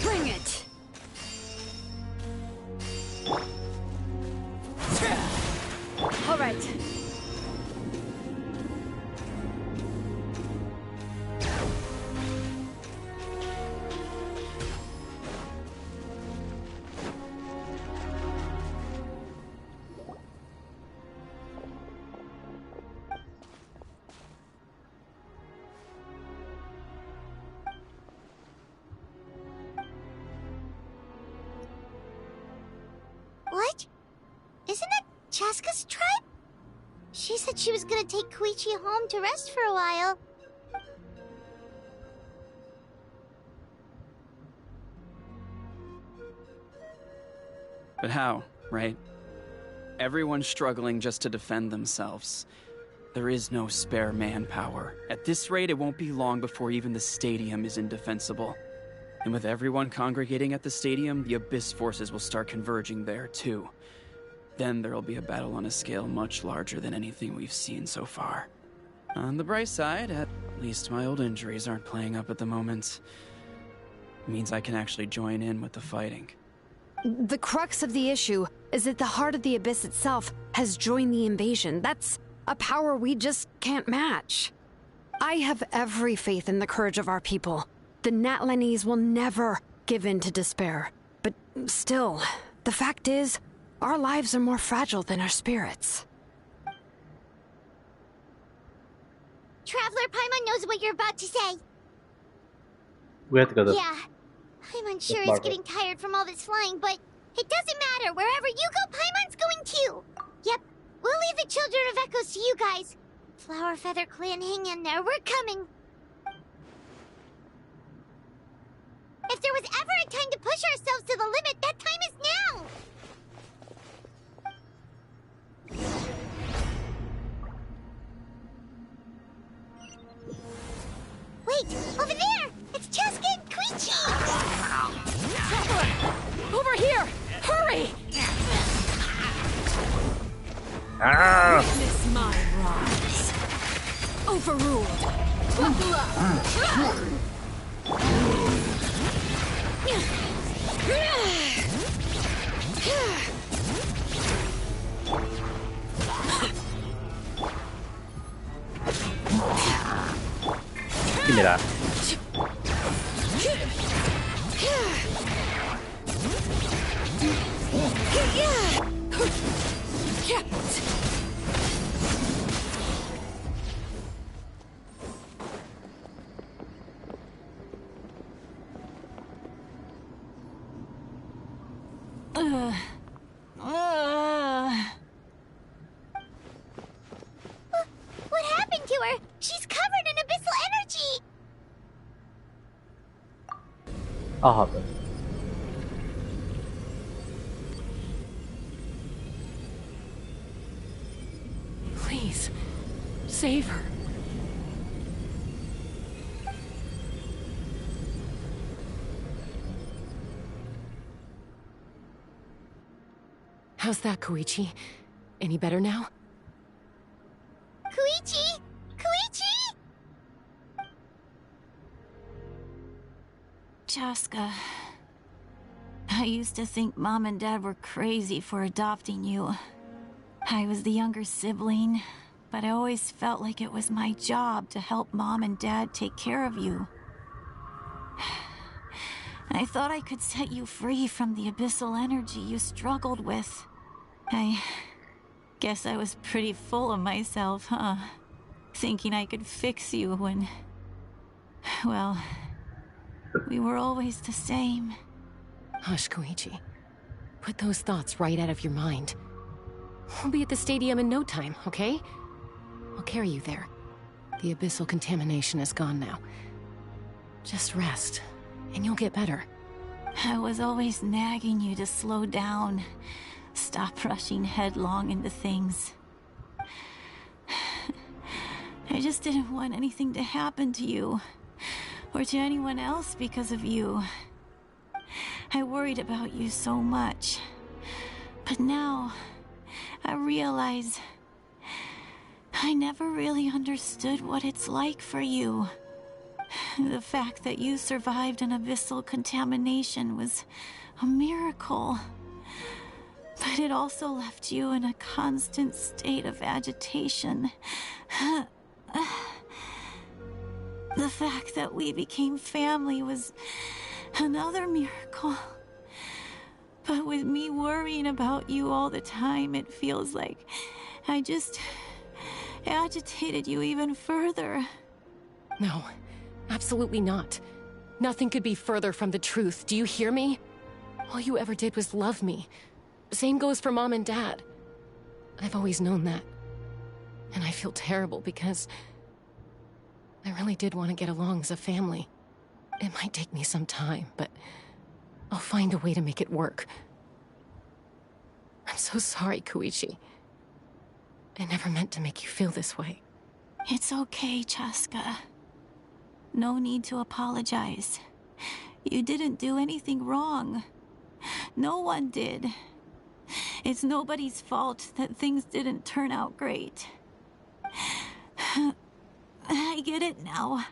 Bring it! All right. What? Isn't that Chaska's tribe? She said she was gonna take Koichi home to rest for a while. But how, right? Everyone's struggling just to defend themselves. There is no spare manpower. At this rate, it won't be long before even the stadium is indefensible. And with everyone congregating at the stadium, the Abyss forces will start converging there, too. Then there'll be a battle on a scale much larger than anything we've seen so far. On the bright side, at least my old injuries aren't playing up at the moment. It means I can actually join in with the fighting. The crux of the issue is that the heart of the Abyss itself has joined the invasion. That's a power we just can't match. I have every faith in the courage of our people. The Natlanese will never give in to despair. But still, the fact is, our lives are more fragile than our spirits. Traveler Paimon knows what you're about to say. We have to go to... Yeah, Paimon sure is Margaret. getting tired from all this flying, but it doesn't matter. Wherever you go, Paimon's going too. Yep, we'll leave the Children of Echoes to you guys. Flower Feather Clan, hang in there. We're coming. If there was ever a time to push ourselves to the limit, that time is now! Wait! Over there! It's Chaska and Koichi! Over here! Hurry! Ah! Witness my rise. Overruled. Buckle up. Give me that. What happened to her? She's covered in abyssal energy! I'll hop in. Please, save her. How's that, Koichi? Any better now? Koichi! Koichi! Chaska, I used to think Mom and Dad were crazy for adopting you. I was the younger sibling, but I always felt like it was my job to help Mom and Dad take care of you. I thought I could set you free from the abyssal energy you struggled with. I guess I was pretty full of myself, huh? Thinking I could fix you when... well, we were always the same. Hush, Koichi. Put those thoughts right out of your mind. We'll be at the stadium in no time, okay? I'll carry you there. The abyssal contamination is gone now. Just rest, and you'll get better. I was always nagging you to slow down. Stop rushing headlong into things. I just didn't want anything to happen to you, or to anyone else because of you. I worried about you so much. But now, I realize I never really understood what it's like for you. The fact that you survived an abyssal contamination was a miracle. But it also left you in a constant state of agitation. The fact that we became family was another miracle. But with me worrying about you all the time, it feels like I just agitated you even further. No, absolutely not. Nothing could be further from the truth. Do you hear me? All you ever did was love me. Same goes for Mom and Dad. I've always known that. And I feel terrible because I really did want to get along as a family. It might take me some time, but I'll find a way to make it work. I'm so sorry, Koichi. I never meant to make you feel this way. It's okay, Chaska. No need to apologize. You didn't do anything wrong. No one did. It's nobody's fault that things didn't turn out great. I get it now.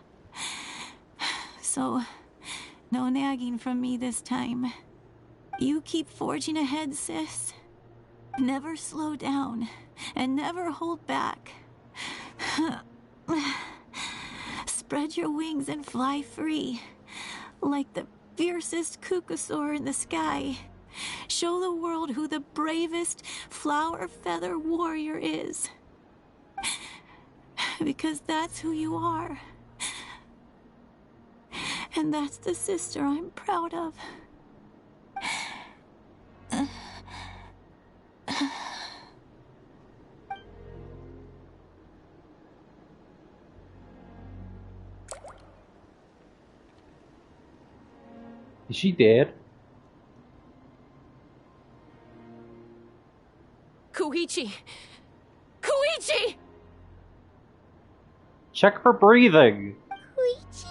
So, no nagging from me this time. You keep forging ahead, sis. Never slow down, and never hold back. Spread your wings and fly free, like the fiercest kukusaur in the sky. Show the world who the bravest flower feather warrior is. Because that's who you are. And that's the sister I'm proud of. Is she dead? Koichi! Koichi! Check her breathing. Koichi?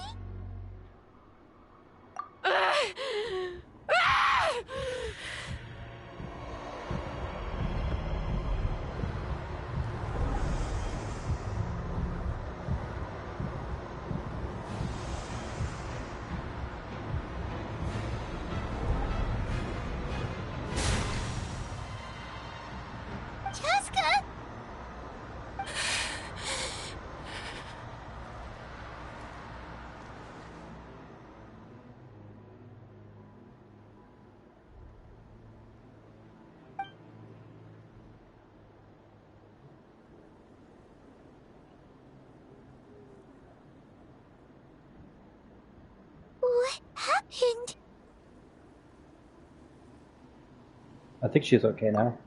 Chaska? What happened? I think she's okay now.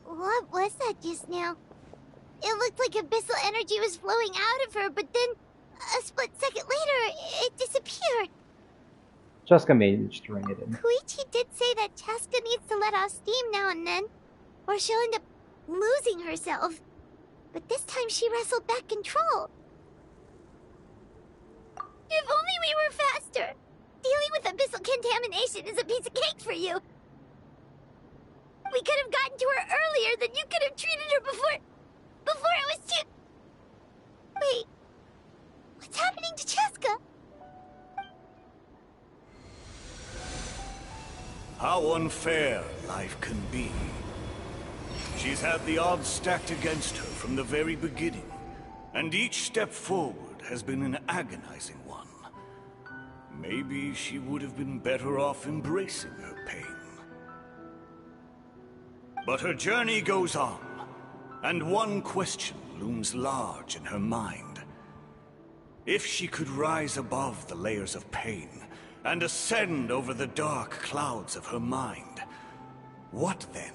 What was that just now? It looked like abyssal energy was flowing out of her, but then a split second later, it disappeared. Jessica managed to ring it in. Koichi did say that Chaska needs to let off steam now and then, or she'll end up losing herself. But this time she wrestled back control. If only we were faster! Dealing with abyssal contamination is a piece of cake for you. We could have gotten to her earlier, then you could have treated her before it was too... Wait. What's happening to Cheska? How unfair life can be. She's had the odds stacked against her from the very beginning, and each step forward has been an agonizing one. Maybe she would have been better off embracing her pain. But her journey goes on, and one question looms large in her mind. If she could rise above the layers of pain and ascend over the dark clouds of her mind, what then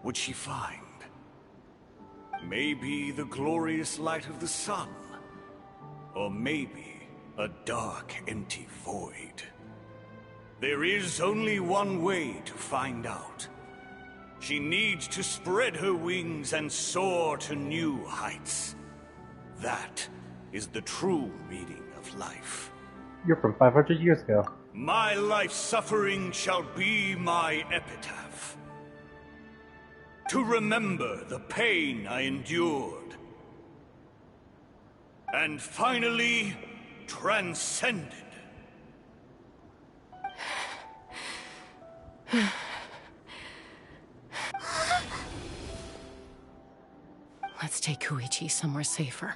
would she find? Maybe the glorious light of the sun, or maybe a dark, empty void. There is only one way to find out. She needs to spread her wings and soar to new heights. That is the true meaning of life. You're from 500 years ago. My life's suffering shall be my epitaph. To remember the pain I endured. And finally, transcended. Let's take Koichi somewhere safer.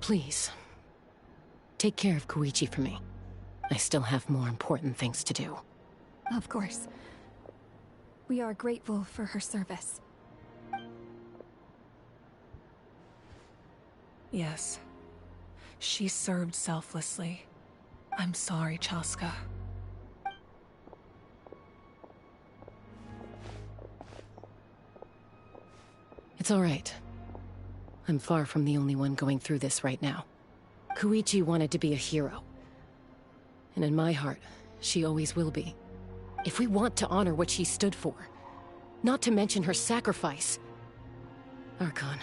Please, take care of Koichi for me. I still have more important things to do. Of course. We are grateful for her service. Yes. She served selflessly. I'm sorry, Chaska. It's all right. I'm far from the only one going through this right now. Koichi wanted to be a hero. And in my heart, she always will be. If we want to honor what she stood for, not to mention her sacrifice. Archon,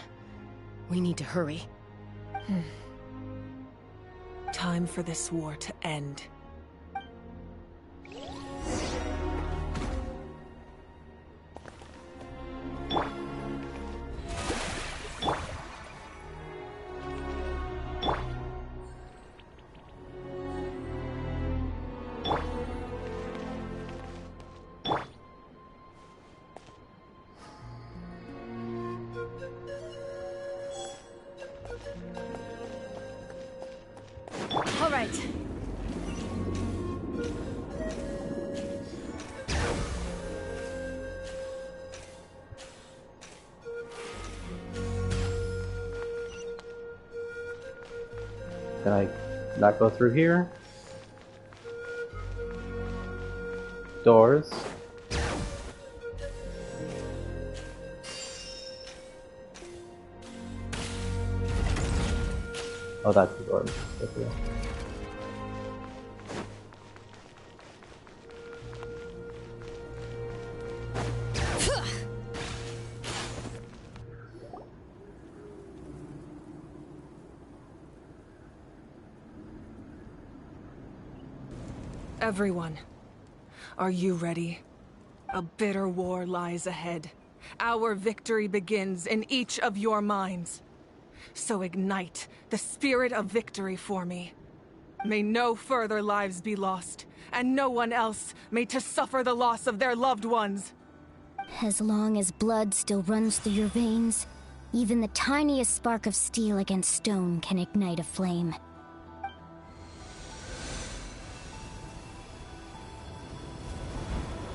we need to hurry. Time for this war to end. All right. Can I not go through here? Doors. Oh, that's the door. Okay. Everyone, are you ready? A bitter war lies ahead. Our victory begins in each of your minds. So ignite the spirit of victory for me. May no further lives be lost, and no one else may to suffer the loss of their loved ones. As long as blood still runs through your veins, even the tiniest spark of steel against stone can ignite a flame.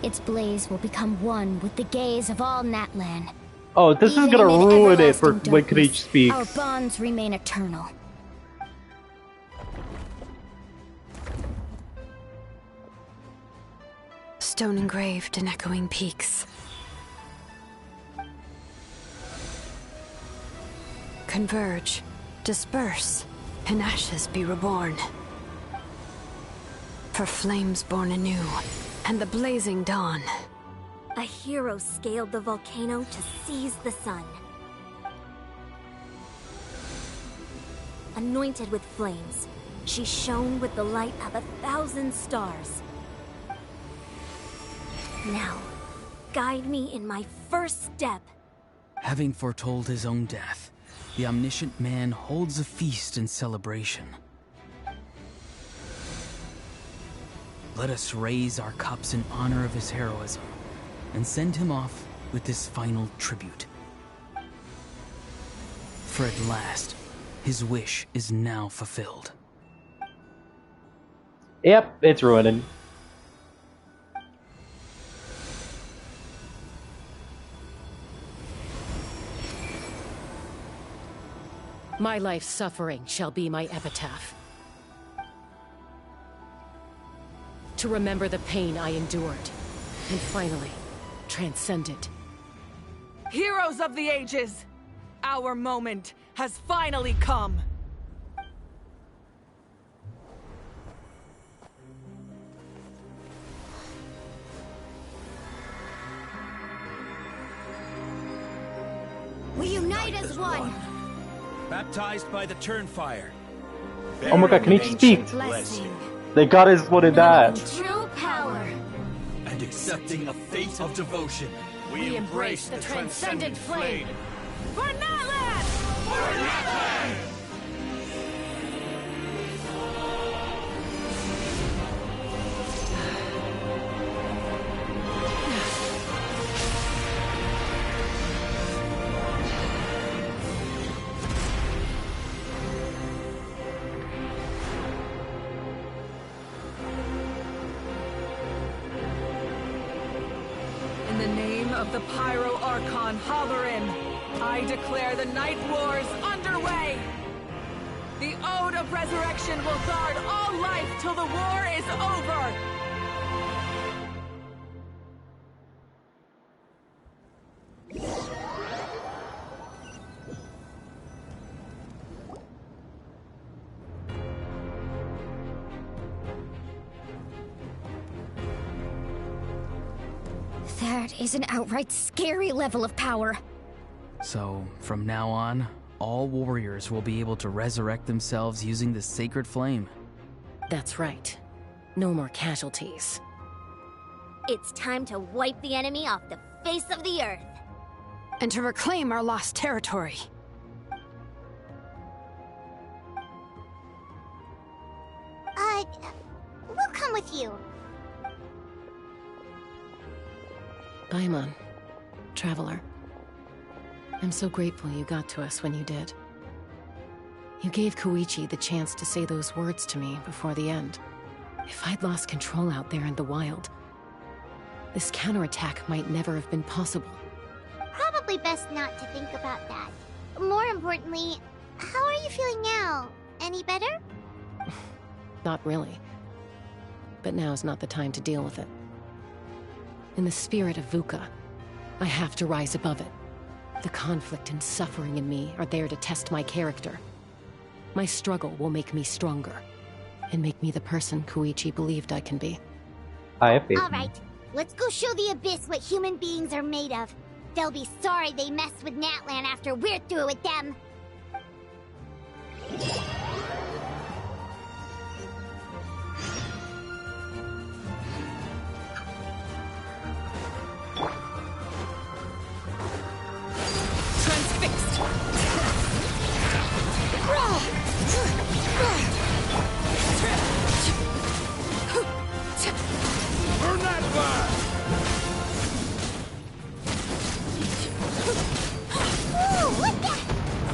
Its blaze will become one with the gaze of all Natlan. Oh, this is gonna ruin it for when Koichi speaks. Our bonds remain eternal. stone engraved in echoing peaks. Converge, disperse, in ashes be reborn. For flames born anew, and the blazing dawn. A hero scaled the volcano to seize the sun. Anointed with flames, she shone with the light of 1,000 stars. Now, guide me in my first step. Having foretold his own death, the omniscient man holds a feast in celebration. Let us raise our cups in honor of his heroism, and send him off with this final tribute. For at last, his wish is now fulfilled. Yep, it's ruining. My life's suffering shall be my epitaph. To remember the pain I endured, and finally, transcend it. Heroes of the ages! Our moment has finally come! We unite as one! Baptized by the Turnfire. Oh my god, can he speak? Blessing. They got his what in that. True power. And accepting a fate of devotion, We embrace the transcendent flame. For Natlan! For Natlan! In the name of the Pyro Archon Halloran, I declare the Night Wars underway! The Ode of Resurrection will guard all life till the war is over! That is an outright scary level of power. So, from now on, all warriors will be able to resurrect themselves using the sacred flame. That's right. No more casualties. It's time to wipe the enemy off the face of the earth. And to reclaim our lost territory. We'll come with you. Paimon, Traveler. I'm so grateful you got to us when you did. You gave Koichi the chance to say those words to me before the end. If I'd lost control out there in the wild, this counterattack might never have been possible. Probably best not to think about that. More importantly, how are you feeling now? Any better? Not really. But now's not the time to deal with it. In the spirit of VUCA, I have to rise above it. The conflict and suffering in me are there to test my character. My struggle will make me stronger, and make me the person Koichi believed I can be. I have faith. Alright, let's go show the Abyss what human beings are made of. They'll be sorry they messed with Natlan after we're through with them. Burn that fire! Ooh, what's that?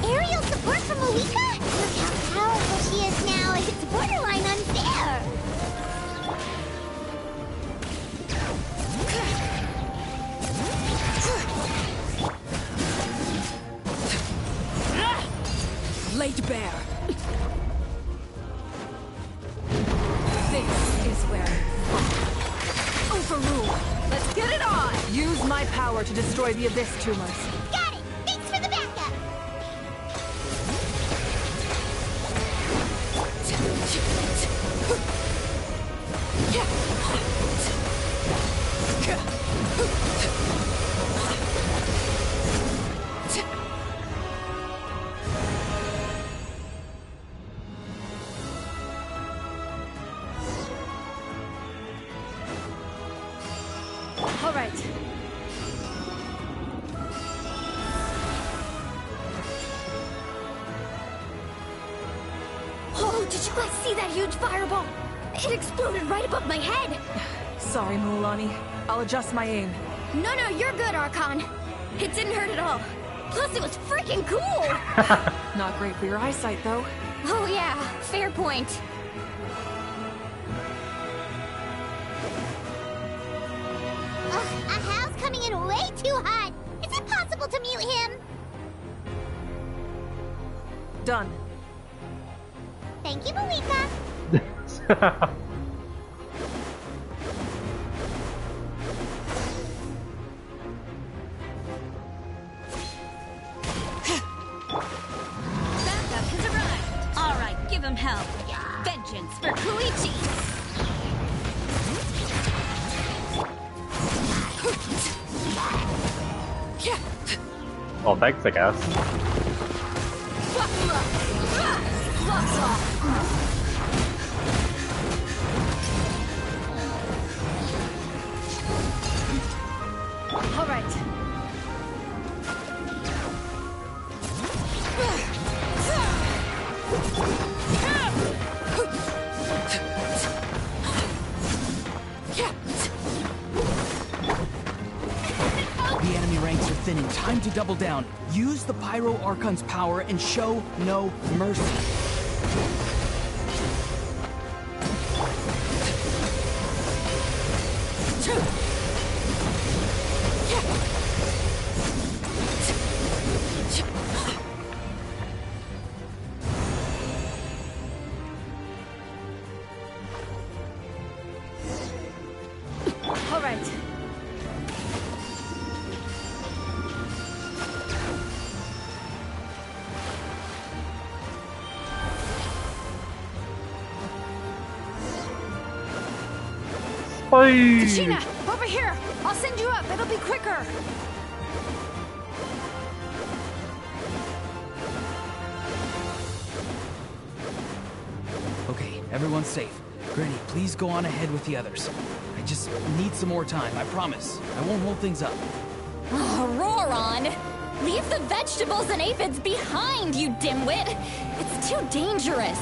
Aerial support from Malika? Look how powerful she is now. It's borderline unfair. Laid bare. This is where overrule. my power to destroy the Abyss tumors. Got it! Thanks for the backup! All right. Oh, did you guys see that huge fireball? It exploded right above my head! Sorry, Mualani. I'll adjust my aim. No, you're good, Archon. It didn't hurt at all. Plus, it was freaking cool! Not great for your eyesight, though. Oh yeah, fair point. Ugh, Ahal's coming in way too hot! Is it possible to mute him? Done. Thank you, Malika! Backup has arrived. All right, give him hell. Vengeance for Koichi. Well, thanks, I guess. All right. The enemy ranks are thinning. Time to double down. Use the Pyro Archon's power and show no mercy. All right. Tachina, over here! I'll send you up, it'll be quicker! Okay, everyone's safe. Granny, please go on ahead with the others. I just need some more time, I promise. I won't hold things up. Oh, Roron! Leave the vegetables and aphids behind, you dimwit! It's too dangerous!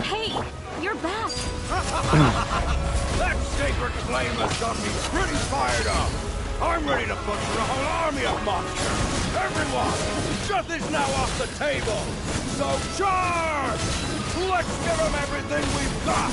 Hey, you're back. That sacred flame has got me pretty fired up. I'm ready to butcher a whole army of monsters. Everyone, Death is now off the table. So charge! Let's give them everything we've got.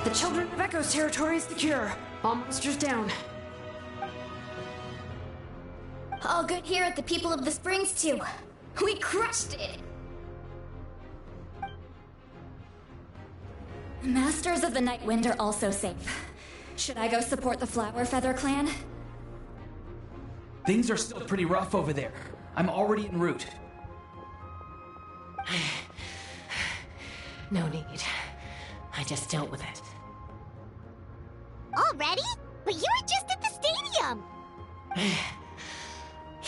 The Children of Echo's territory is secure. All monsters down. All good here at the People of the Springs, too. We crushed it! Masters of the Night Wind are also safe. Should I go support the Flower Feather clan? Things are still pretty rough over there. I'm already en route. No need. I just dealt with it. Already? But you were just at the stadium!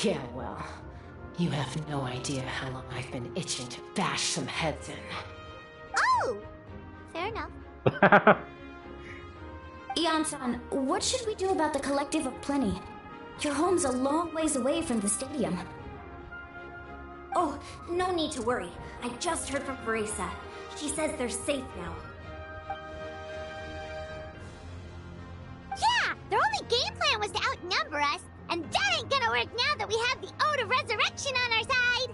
Yeah, well, you have no idea how long I've been itching to bash some heads in. Oh! Fair enough. Eon-san, what should we do about the Collective of Plenty? Your home's a long ways away from the stadium. Oh, no need to worry. I just heard from Veresa. She says they're safe now. Yeah! Their only game plan was to outnumber us, and that ain't gonna work now that we have the Ode of Resurrection on our side!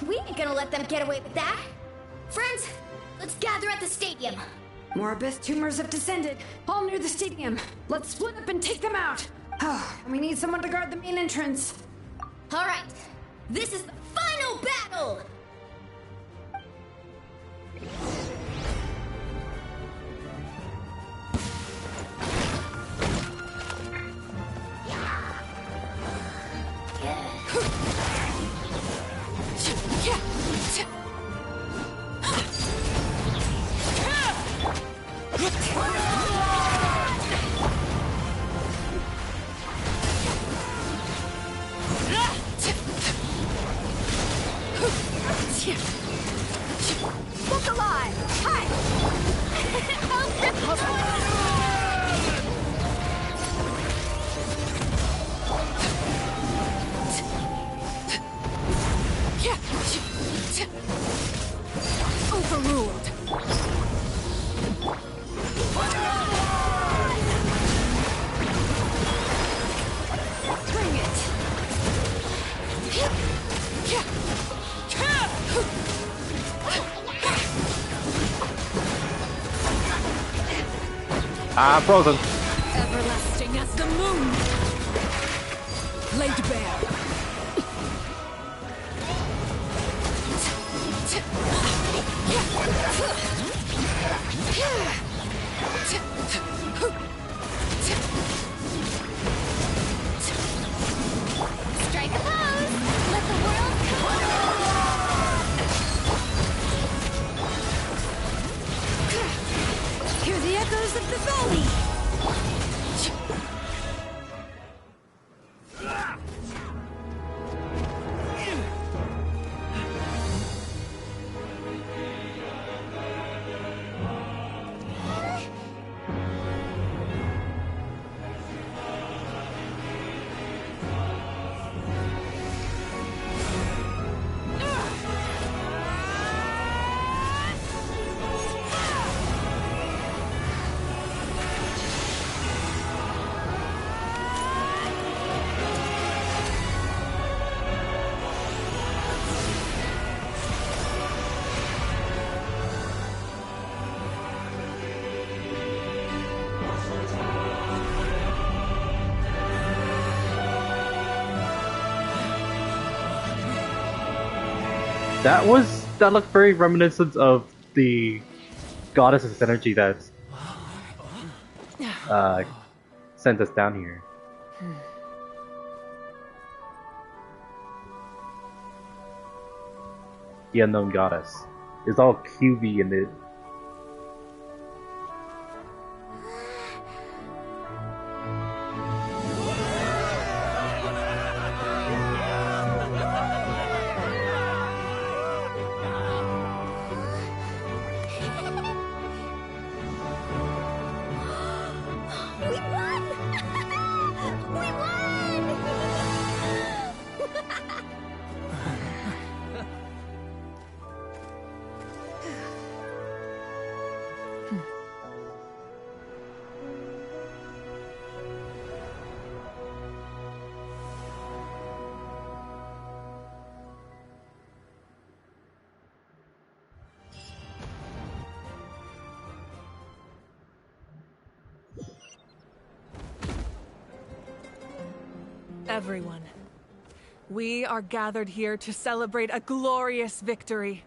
We ain't gonna let them get away with that. Friends, let's gather at the stadium. More abyss tumors have descended, all near the stadium. Let's split up and take them out. And we need someone to guard the main entrance. All right, this is the final battle! Look alive! Hi! Overruled. Bring it! Ah, frozen. Everlasting as the moon. Laid bare. Strike a pose! Let the world Hear the echoes of the valley! That looked very reminiscent of the goddess's energy that sent us down here. The unknown goddess. It's all QB in it. We won! We won! Everyone, we are gathered here to celebrate a glorious victory.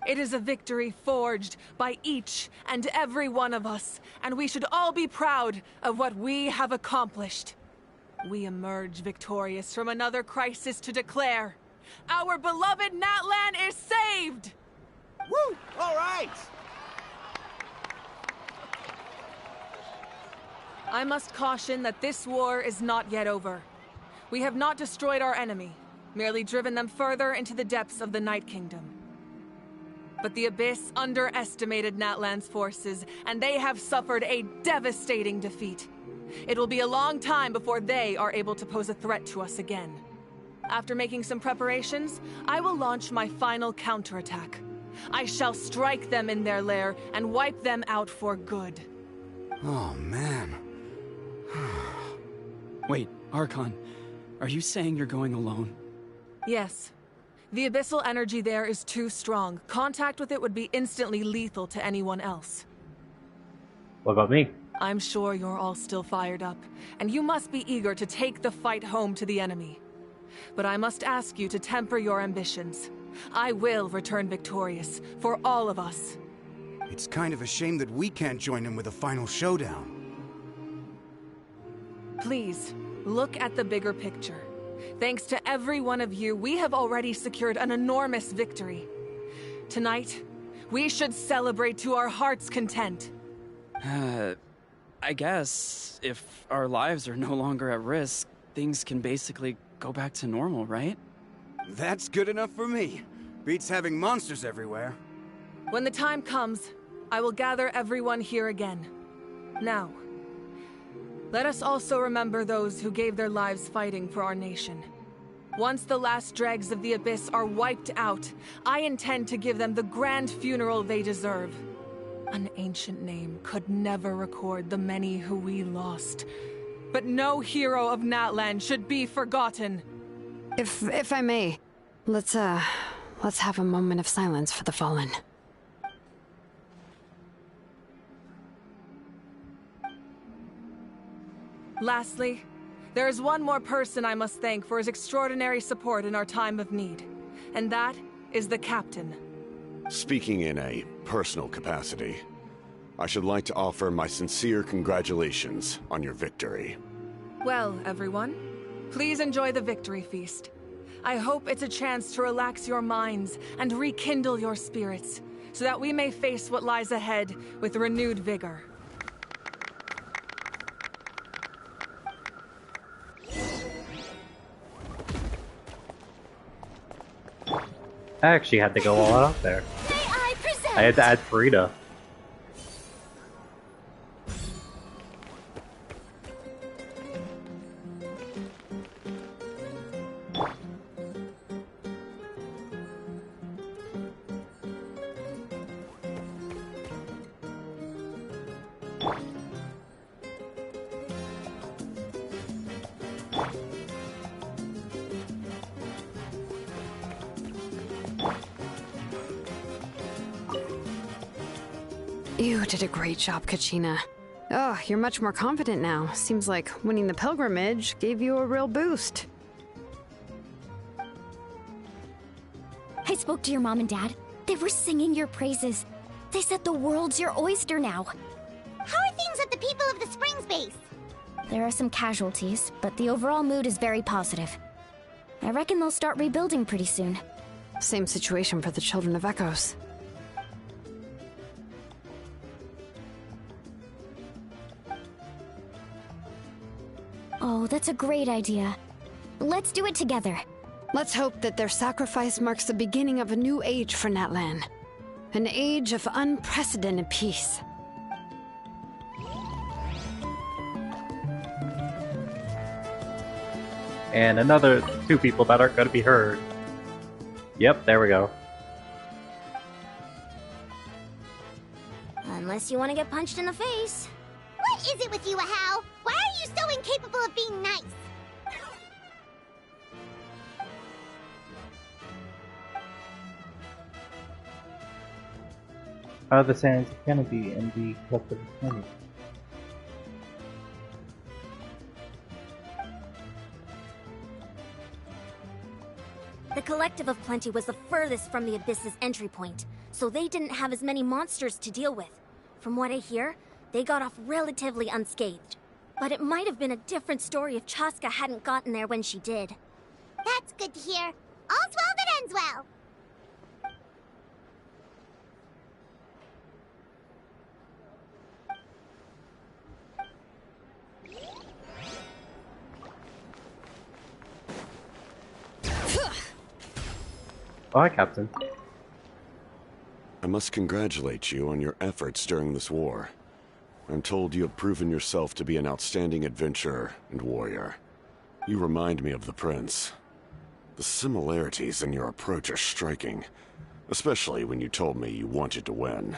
It is a victory forged by each and every one of us, and we should all be proud of what we have accomplished. We emerge victorious from another crisis to declare, our beloved Natlan is saved! Woo! All right! I must caution that this war is not yet over. We have not destroyed our enemy. merely driven them further into the depths of the Night Kingdom. But the Abyss underestimated Natlan's forces, and they have suffered a devastating defeat. It will be a long time before they are able to pose a threat to us again. After making some preparations, I will launch my final counterattack. I shall strike them in their lair and wipe them out for good. Oh, man. Wait, Archon, are you saying you're going alone? Yes. The abyssal energy there is too strong. Contact with it would be instantly lethal to anyone else. What about me? I'm sure you're all still fired up, and you must be eager to take the fight home to the enemy. But I must ask you to temper your ambitions. I will return victorious, for all of us. It's kind of a shame that we can't join him with a final showdown. Please, look at the bigger picture. Thanks to every one of you, we have already secured an enormous victory. Tonight, we should celebrate to our heart's content. I guess if our lives are no longer at risk, things can basically go back to normal, right? That's good enough for me. Beats having monsters everywhere. When the time comes, I will gather everyone here again. Now, let us also remember those who gave their lives fighting for our nation. Once the last dregs of the Abyss are wiped out, I intend to give them the grand funeral they deserve. An ancient name could never record the many who we lost. But no hero of Natlan should be forgotten. If I may, let's have a moment of silence for the fallen. Lastly, there is one more person I must thank for his extraordinary support in our time of need, and that is the Captain. Speaking in a personal capacity, I should like to offer my sincere congratulations on your victory. Well, everyone, please enjoy the victory feast. I hope it's a chance to relax your minds and rekindle your spirits, so that we may face what lies ahead with renewed vigor. I actually had to go all out there. I had to add Frida. You did a great job, Kachina. Oh, you're much more confident now. Seems like winning the pilgrimage gave you a real boost. I spoke to your mom and dad. They were singing your praises. They said the world's your oyster now. How are things at the People of the Springs base? There are some casualties, but the overall mood is very positive. I reckon they'll start rebuilding pretty soon. Same situation for the Children of Echoes. Oh, that's a great idea. Let's do it together. Let's hope that their sacrifice marks the beginning of a new age for Natlan. An age of unprecedented peace. And another 2 people that aren't going to be heard. Yep, there we go. Unless you want to get punched in the face. What is it with you, Ahau? Why are you so incapable of being nice? The Sands of Kennedy and the Collective of Kennedy. The Collective of Plenty was the furthest from the Abyss's entry point, so they didn't have as many monsters to deal with. From what I hear, they got off relatively unscathed. But it might have been a different story if Chaska hadn't gotten there when she did. That's good to hear. All's well that ends well. Oh, hi, Captain. I must congratulate you on your efforts during this war. I'm told you have proven yourself to be an outstanding adventurer and warrior. You remind me of the Prince. The similarities in your approach are striking, especially when you told me you wanted to win.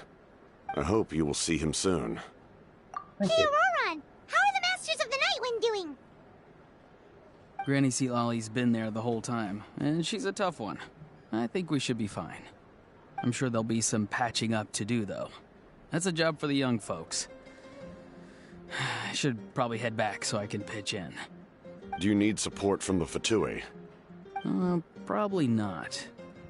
I hope you will see him soon. Hey, Auroron! How are the Masters of the Nightwind doing? Granny Sealolly's been there the whole time, and she's a tough one. I think we should be fine. I'm sure there'll be some patching up to do, though. That's a job for the young folks. I should probably head back so I can pitch in. Do you need support from the Fatui? Probably not.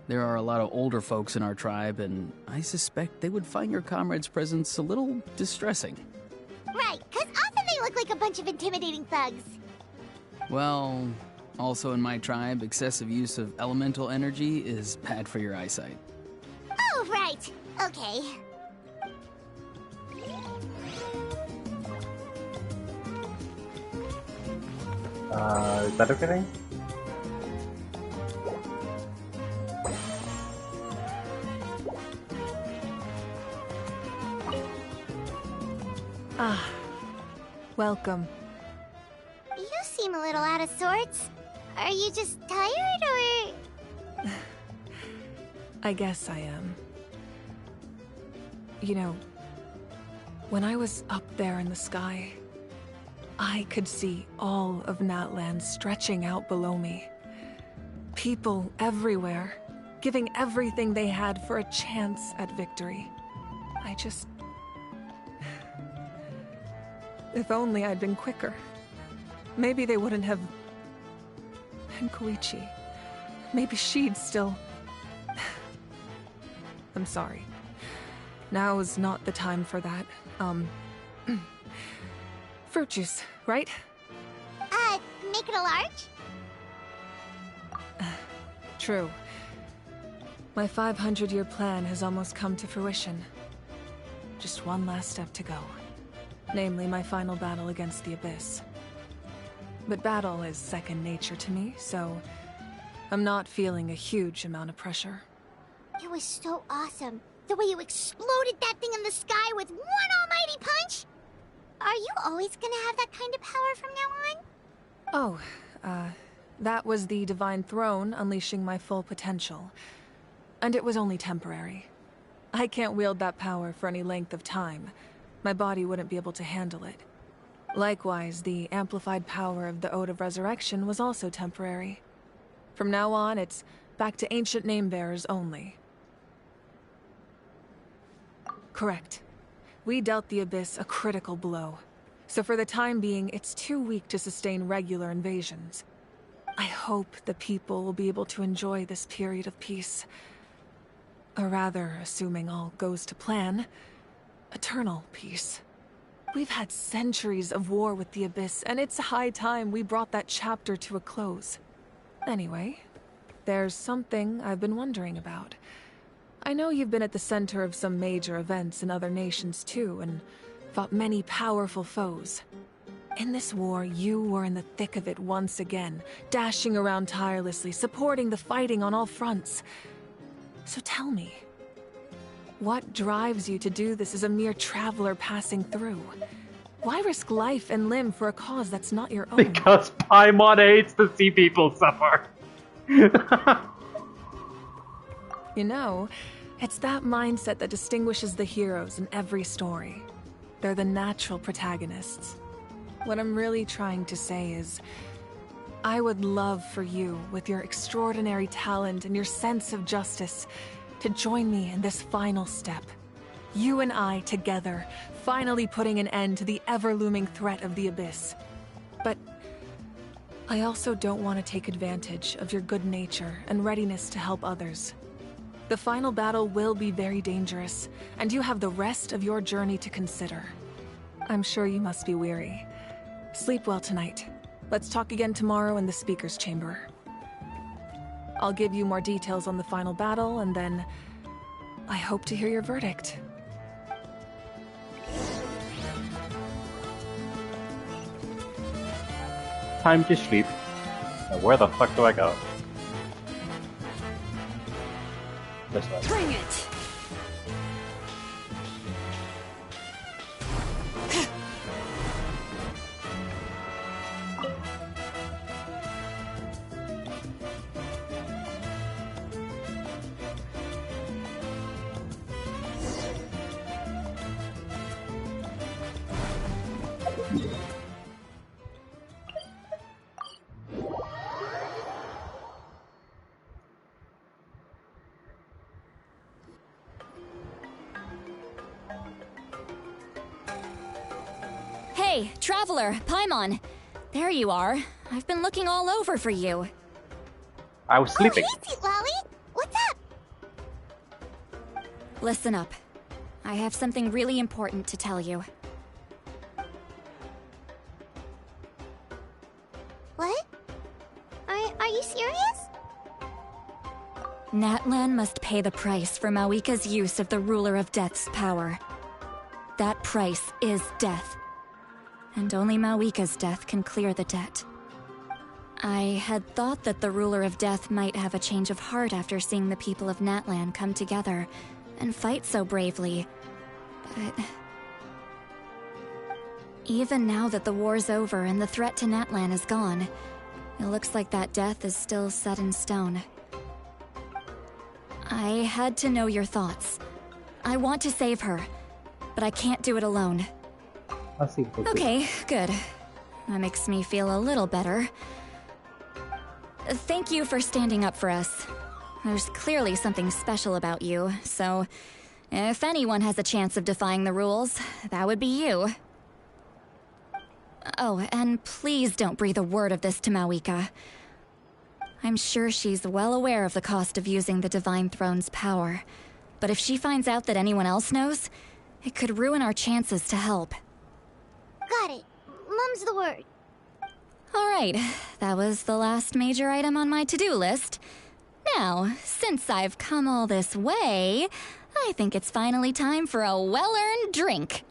There are a lot of older folks in our tribe, and I suspect they would find your comrade's presence a little distressing. Right, because often they look like a bunch of intimidating thugs. Well, also in my tribe, excessive use of elemental energy is bad for your eyesight. Oh, right. Okay. Is that everything? Ah, welcome. You seem a little out of sorts. Are you just tired, or...? I guess I am. You know, when I was up there in the sky, I could see all of Natlan stretching out below me. People everywhere, giving everything they had for a chance at victory. I just... If only I'd been quicker. Maybe they wouldn't have... And Koichi. Maybe she'd still... I'm sorry. Now is not the time for that. Fruit juice, right? Make it a large? True. My 500-year plan has almost come to fruition. Just one last step to go. Namely, my final battle against the Abyss. But battle is second nature to me, so I'm not feeling a huge amount of pressure. It was so awesome. The way you exploded that thing in the sky with one almighty punch! Are you always gonna have that kind of power from now on? Oh, that was the Divine Throne unleashing my full potential. And it was only temporary. I can't wield that power for any length of time. My body wouldn't be able to handle it. Likewise, the amplified power of the Ode of Resurrection was also temporary. From now on, it's back to ancient name-bearers only. Correct. We dealt the Abyss a critical blow. So for the time being, it's too weak to sustain regular invasions. I hope the people will be able to enjoy this period of peace. Or rather, assuming all goes to plan, eternal peace. We've had centuries of war with the Abyss, and it's high time we brought that chapter to a close. Anyway, there's something I've been wondering about. I know you've been at the center of some major events in other nations too, and fought many powerful foes. In this war, you were in the thick of it once again, dashing around tirelessly, supporting the fighting on all fronts. So tell me, what drives you to do this as a mere traveler passing through? Why risk life and limb for a cause that's not your own? Because Paimon hates to see people suffer. You know, it's that mindset that distinguishes the heroes in every story. They're the natural protagonists. What I'm really trying to say is, I would love for you, with your extraordinary talent and your sense of justice, to join me in this final step. You and I together, finally putting an end to the ever-looming threat of the Abyss. But I also don't want to take advantage of your good nature and readiness to help others. The final battle will be very dangerous, and you have the rest of your journey to consider. I'm sure you must be weary. Sleep well tonight. Let's talk again tomorrow in the speaker's chamber. I'll give you more details on the final battle, and then I hope to hear your verdict. Time to sleep. Now where the fuck do I go? This way. Bring it! Hey, Traveler, Paimon. There you are. I've been looking all over for you. I was sleeping. Oh, hey, Sweet Lolly! What's up? Listen up. I have something really important to tell you. What? Are you serious? Natlan must pay the price for Mawika's use of the Ruler of Death's power. That price is death. And only Mawika's death can clear the debt. I had thought that the Ruler of Death might have a change of heart after seeing the people of Natlan come together and fight so bravely. But even now that the war's over and the threat to Natlan is gone, it looks like that death is still set in stone. I had to know your thoughts. I want to save her, but I can't do it alone. I'll see. Okay, good. That makes me feel a little better. Thank you for standing up for us. There's clearly something special about you, so if anyone has a chance of defying the rules, that would be you. Oh, and please don't breathe a word of this to Mawika. I'm sure she's well aware of the cost of using the Divine Throne's power, but if she finds out that anyone else knows, it could ruin our chances to help. Got it. Mum's the word. Alright, that was the last major item on my to-do list. Now, since I've come all this way, I think it's finally time for a well-earned drink.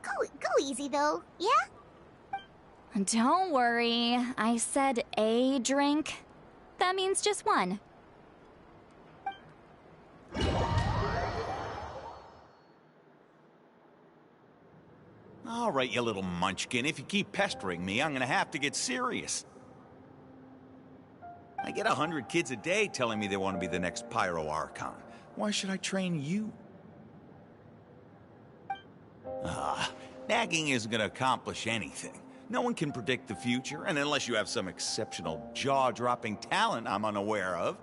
Go easy, though, yeah? Don't worry, I said a drink. That means just one. All right, you little munchkin. If you keep pestering me, I'm gonna have to get serious. I get 100 kids a day telling me they want to be the next Pyro Archon. Why should I train you? Nagging isn't gonna accomplish anything. No one can predict the future, and unless you have some exceptional jaw-dropping talent I'm unaware of.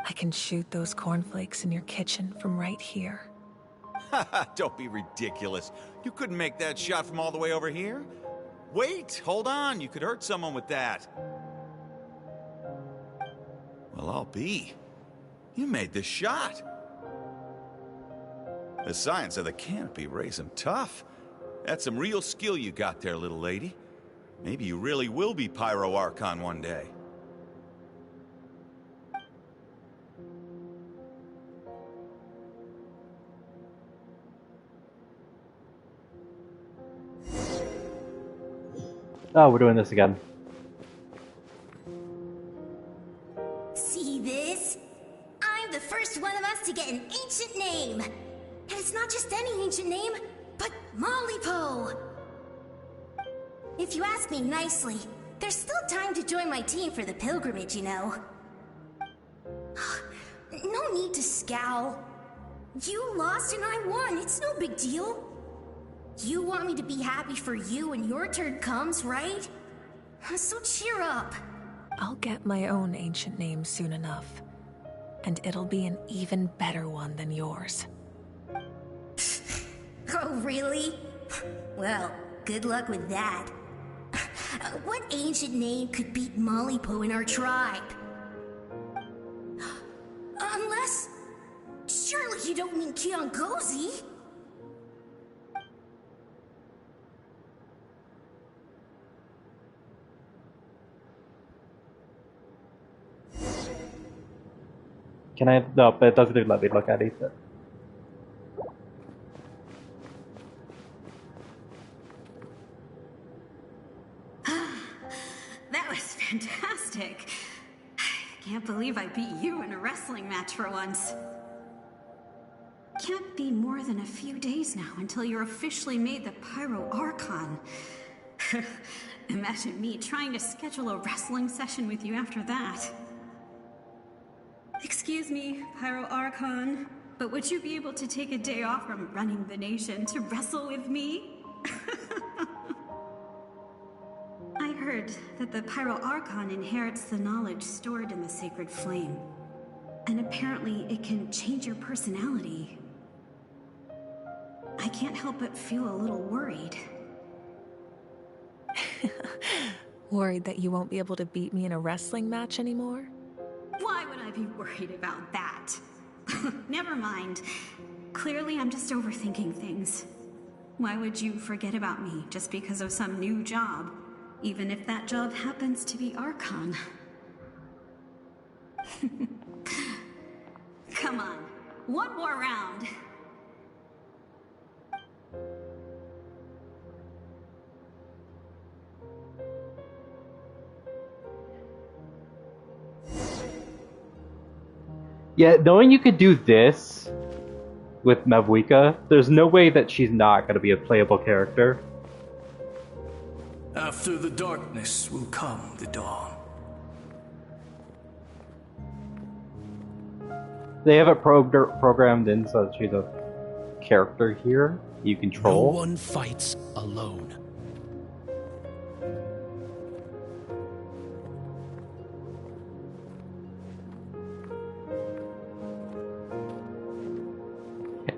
I can shoot those cornflakes in your kitchen from right here. Don't be ridiculous. You couldn't make that shot from all the way over here? Wait, hold on. You could hurt someone with that. Well, I'll be. You made the shot. The science of the canopy raised him tough. That's some real skill you got there, little lady. Maybe you really will be Pyro Archon one day. Oh, we're doing this again. See this? I'm the first one of us to get an ancient name. And it's not just any ancient name, but Mollypo. If you ask me nicely, there's still time to join my team for the pilgrimage, you know. No need to scowl. You lost and I won, it's no big deal. You want me to be happy for you when your turn comes, right? So cheer up. I'll get my own ancient name soon enough. And it'll be an even better one than yours. Oh, really? Well, good luck with that. What ancient name could beat Mollypo in our tribe? Unless... surely you don't mean Kiangozi? Can I? No, but it doesn't even let me look at it. That was fantastic. Can't believe I beat you in a wrestling match for once. Can't be more than a few days now until you're officially made the Pyro Archon. Imagine me trying to schedule a wrestling session with you after that. Excuse me, Pyro Archon, but would you be able to take a day off from running the nation to wrestle with me? I heard that the Pyro Archon inherits the knowledge stored in the Sacred Flame. And apparently it can change your personality. I can't help but feel a little worried. Worried that you won't be able to beat me in a wrestling match anymore? Why would I be worried about that? Never mind. Clearly I'm just overthinking things. Why would you forget about me just because of some new job? Even if that job happens to be Archon. Come on, one more round. Yeah, knowing you could do this with Mavuika, there's no way that she's not going to be a playable character. After the darkness will come the dawn. They have it programmed in so that she's a character here you control. No one fights alone.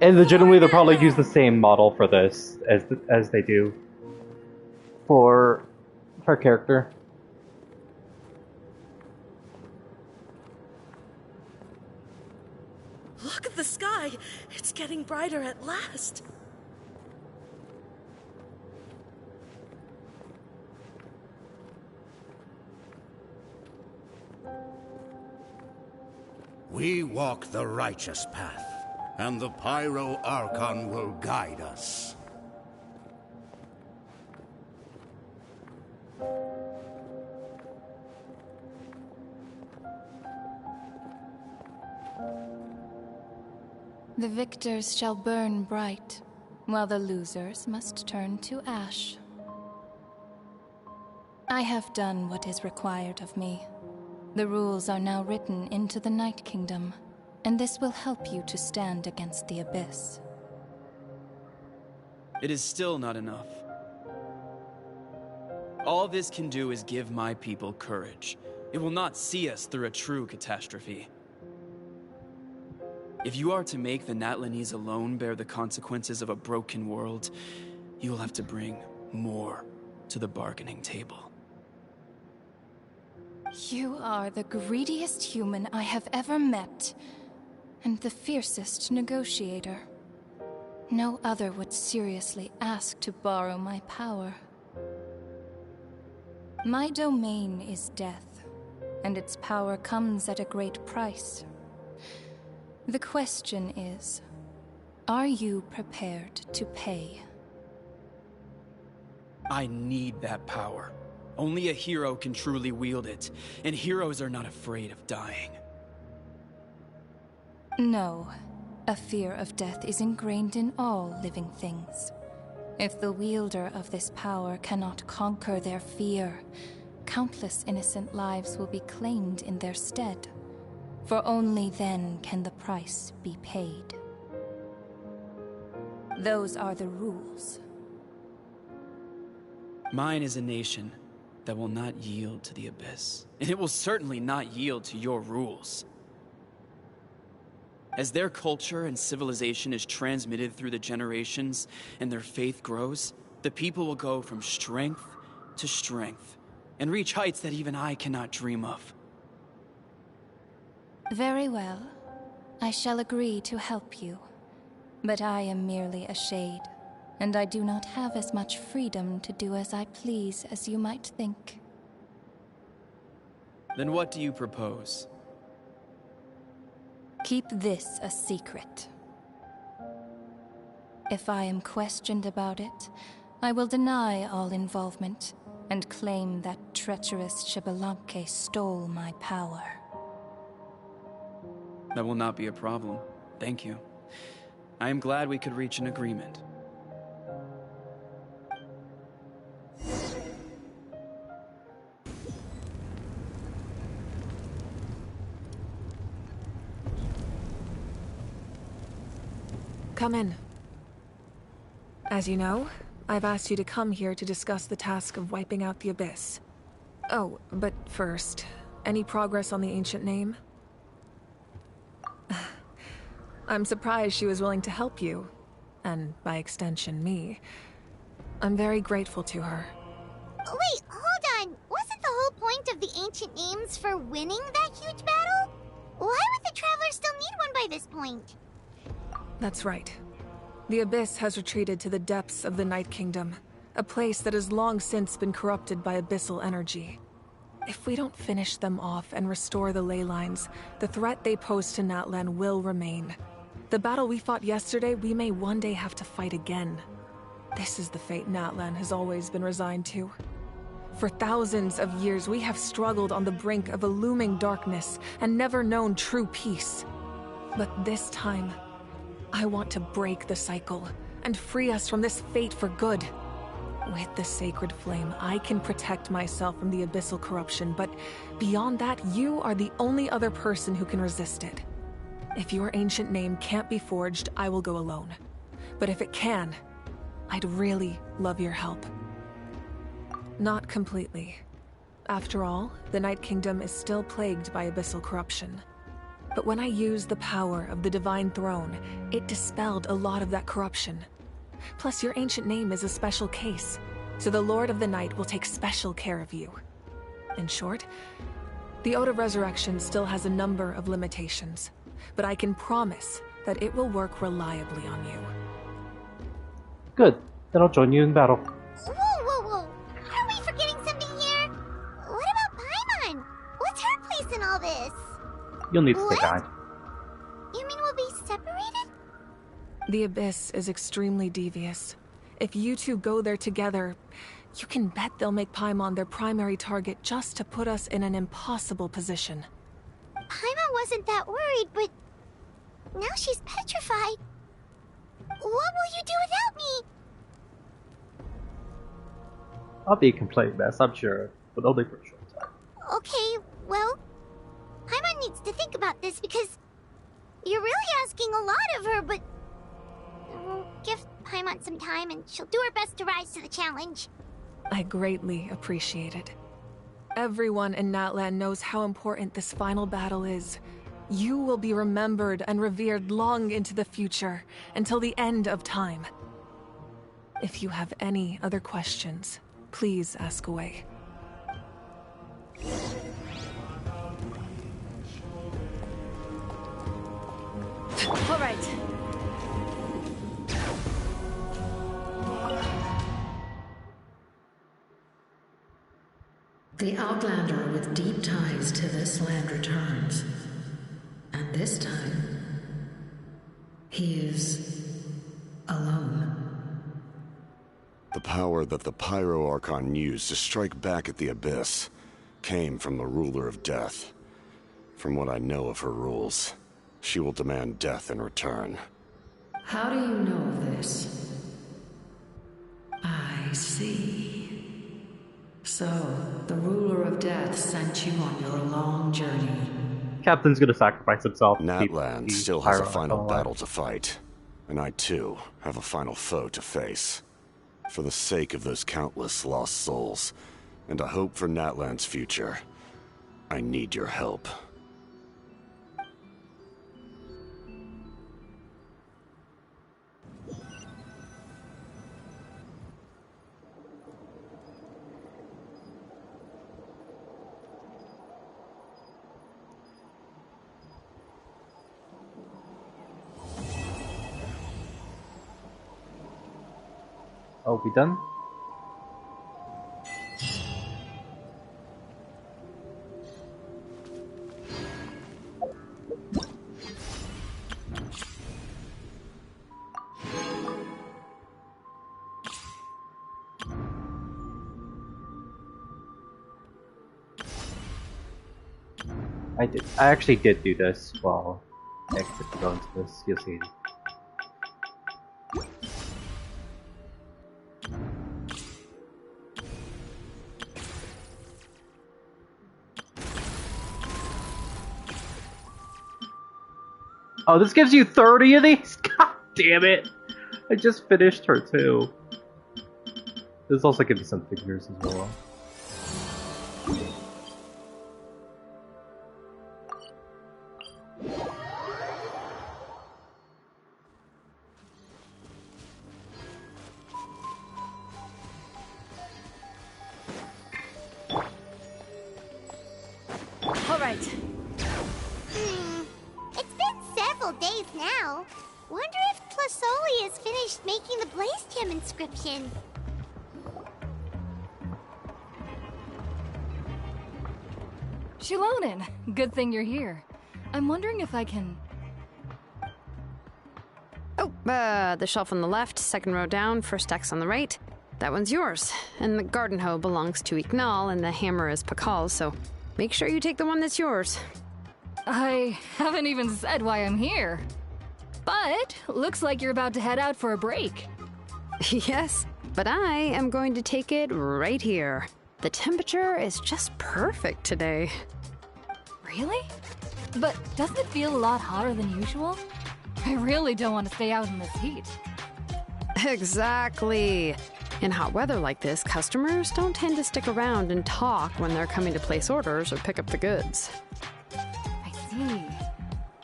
And legitimately, they'll probably use the same model for this as they do for her character. Look at the sky! It's getting brighter at last! We walk the righteous path, and the Pyro Archon will guide us. The victors shall burn bright, while the losers must turn to ash. I have done what is required of me. The rules are now written into the Night Kingdom, and this will help you to stand against the Abyss. It is still not enough. All this can do is give my people courage. It will not see us through a true catastrophe. If you are to make the Natlanese alone bear the consequences of a broken world, you will have to bring more to the bargaining table. You are the greediest human I have ever met, and the fiercest negotiator. No other would seriously ask to borrow my power. My domain is death, and its power comes at a great price. The question is, are you prepared to pay? I need that power. Only a hero can truly wield it, and heroes are not afraid of dying. No. A fear of death is ingrained in all living things. If the wielder of this power cannot conquer their fear, countless innocent lives will be claimed in their stead. For only then can the price be paid. Those are the rules. Mine is a nation that will not yield to the Abyss, and it will certainly not yield to your rules. As their culture and civilization is transmitted through the generations and their faith grows, the people will go from strength to strength and reach heights that even I cannot dream of. Very well. I shall agree to help you. But I am merely a shade, and I do not have as much freedom to do as I please as you might think. Then what do you propose? Keep this a secret. If I am questioned about it, I will deny all involvement and claim that treacherous Xbalanque stole my power. That will not be a problem. Thank you. I am glad we could reach an agreement. Come in. As you know, I've asked you to come here to discuss the task of wiping out the Abyss. Oh, but first, any progress on the ancient name? I'm surprised she was willing to help you, and by extension, me. I'm very grateful to her. Wait, hold on. Wasn't the whole point of the ancient names for winning that huge battle? Why would the Traveler still need one by this point? That's right. The Abyss has retreated to the depths of the Night Kingdom, a place that has long since been corrupted by abyssal energy. If we don't finish them off and restore the ley lines, the threat they pose to Natlan will remain. The battle we fought yesterday, we may one day have to fight again. This is the fate Natlan has always been resigned to. For thousands of years, we have struggled on the brink of a looming darkness and never known true peace. But this time, I want to break the cycle and free us from this fate for good. With the sacred flame, I can protect myself from the abyssal corruption, but beyond that, you are the only other person who can resist it. If your ancient name can't be forged, I will go alone. But if it can, I'd really love your help. Not completely. After all, the Night Kingdom is still plagued by abyssal corruption. But when I used the power of the Divine Throne, it dispelled a lot of that corruption. Plus, your ancient name is a special case, so the Lord of the Night will take special care of you. In short, the Ode of Resurrection still has a number of limitations, but I can promise that it will work reliably on you. Good. Then I'll join you in battle. Whoa. Are we forgetting something here? What about Paimon? What's her place in all this? You'll need to stay behind. You mean we'll be separated? The Abyss is extremely devious. If you two go there together, you can bet they'll make Paimon their primary target just to put us in an impossible position. Paimon wasn't that worried, but now she's petrified. What will you do without me? I'll be a complete mess, I'm sure, but only for a short time. Okay, well, Paimon needs to think about this because you're really asking a lot of her, but we'll give Paimon some time and she'll do her best to rise to the challenge. I greatly appreciate it. Everyone in Natlan knows how important this final battle is. You will be remembered and revered long into the future, until the end of time. If you have any other questions, please ask away. All right. The Outlander with deep ties to this land returns. And this time, he is alone. The power that the Pyro Archon used to strike back at the Abyss came from the Ruler of Death. From what I know of her rules, she will demand death in return. How do you know of this? I see. So, the Ruler of Death sent you on your long journey. Captain's gonna sacrifice himself. Natlan still has a final battle to fight, and I too have a final foe to face. For the sake of those countless lost souls, and a hope for Natlan's future, I need your help. Oh, we done? I actually did do this while exit to go into this. You'll see. Oh, this gives you 30 of these? God damn it! I just finished her too. This also gives you some figures as well. All right. It's been several days now. Wonder if Plasoli has finished making the Blaze Gem inscription. Shilonen, good thing you're here. I'm wondering if I can... Oh, the shelf on the left, second row down, first X on the right. That one's yours. And the garden hoe belongs to Ignal, and the hammer is Pakal's, so make sure you take the one that's yours. I haven't even said why I'm here. But looks like you're about to head out for a break. Yes, but I am going to take it right here. The temperature is just perfect today. Really? But doesn't it feel a lot hotter than usual? I really don't want to stay out in this heat. Exactly. In hot weather like this, customers don't tend to stick around and talk when they're coming to place orders or pick up the goods. I see.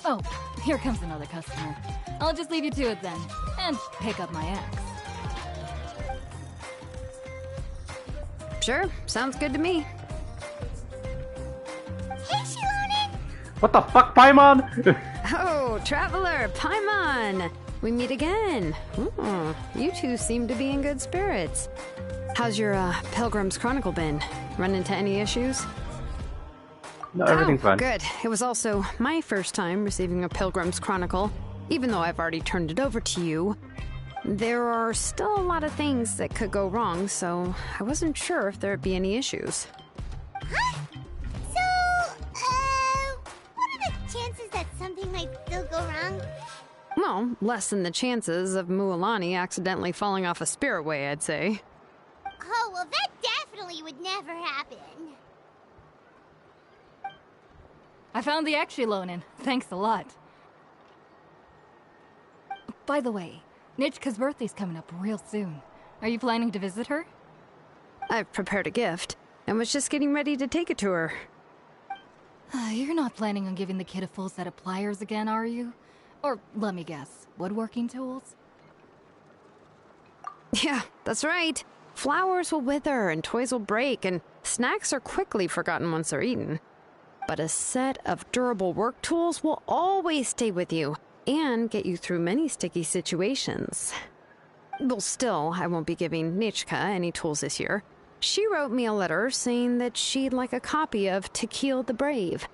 Oh, here comes another customer. I'll just leave you to it then, and pick up my axe. Sure, sounds good to me. Hey, Shilonen! What the fuck, Paimon? Oh, Traveler, Paimon! We meet again. You two seem to be in good spirits. How's your Pilgrim's Chronicle been? Run into any issues? No, everything's fine. Good. It was also my first time receiving a Pilgrim's Chronicle. Even though I've already turned it over to you, there are still a lot of things that could go wrong, so I wasn't sure if there'd be any issues. Huh? So, what are the chances that something might still go wrong? Well, less than the chances of Mualani accidentally falling off a spirit way, I'd say. Oh, well, that definitely would never happen. I found the axe, Shilonen. Thanks a lot. By the way, Nitchka's birthday's coming up real soon. Are you planning to visit her? I've prepared a gift, and was just getting ready to take it to her. You're not planning on giving the kid a full set of pliers again, are you? Or, let me guess, woodworking tools? Yeah, that's right. Flowers will wither, and toys will break, and snacks are quickly forgotten once they're eaten. But a set of durable work tools will always stay with you, and get you through many sticky situations. Well, still, I won't be giving Nitchka any tools this year. She wrote me a letter saying that she'd like a copy of To Kill the Brave.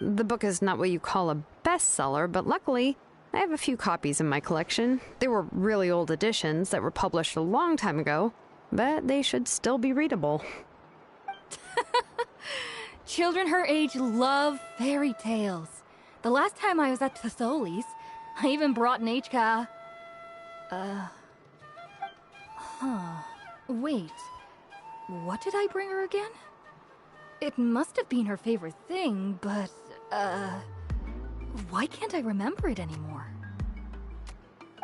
The book is not what you call a bestseller, but luckily, I have a few copies in my collection. They were really old editions that were published a long time ago, but they should still be readable. Children her age love fairy tales. The last time I was at Thesoli's, I even brought Nitchka... Wait. What did I bring her again? It must have been her favorite thing, but, why can't I remember it anymore?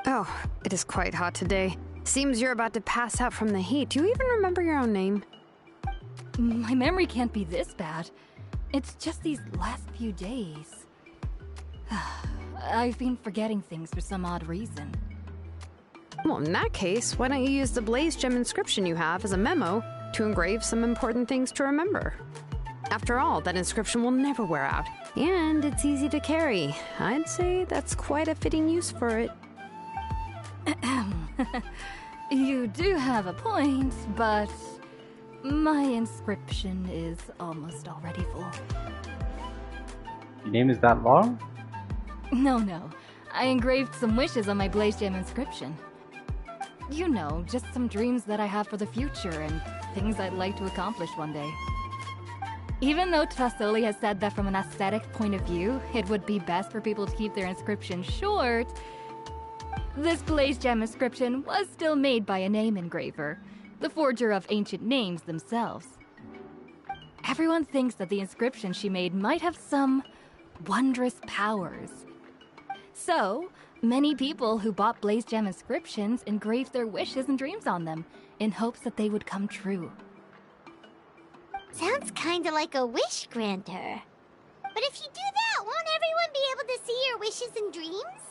Oh, it is quite hot today. Seems you're about to pass out from the heat. Do you even remember your own name? My memory can't be this bad. It's just these last few days. I've been forgetting things for some odd reason. Well, in that case, why don't you use the Blaze Gem inscription you have as a memo to engrave some important things to remember? After all, that inscription will never wear out, and it's easy to carry. I'd say that's quite a fitting use for it. You do have a point, but my inscription is almost already full. Your name is that long? No. I engraved some wishes on my Blaze Gem inscription. You know, just some dreams that I have for the future and things I'd like to accomplish one day. Even though Tasoli has said that from an aesthetic point of view, it would be best for people to keep their inscription short, this Blaze Gem inscription was still made by a name engraver, the forger of ancient names themselves. Everyone thinks that the inscription she made might have some wondrous powers. So, many people who bought Blaze Gem inscriptions engraved their wishes and dreams on them, in hopes that they would come true. Sounds kinda like a wish granter. But if you do that, won't everyone be able to see your wishes and dreams?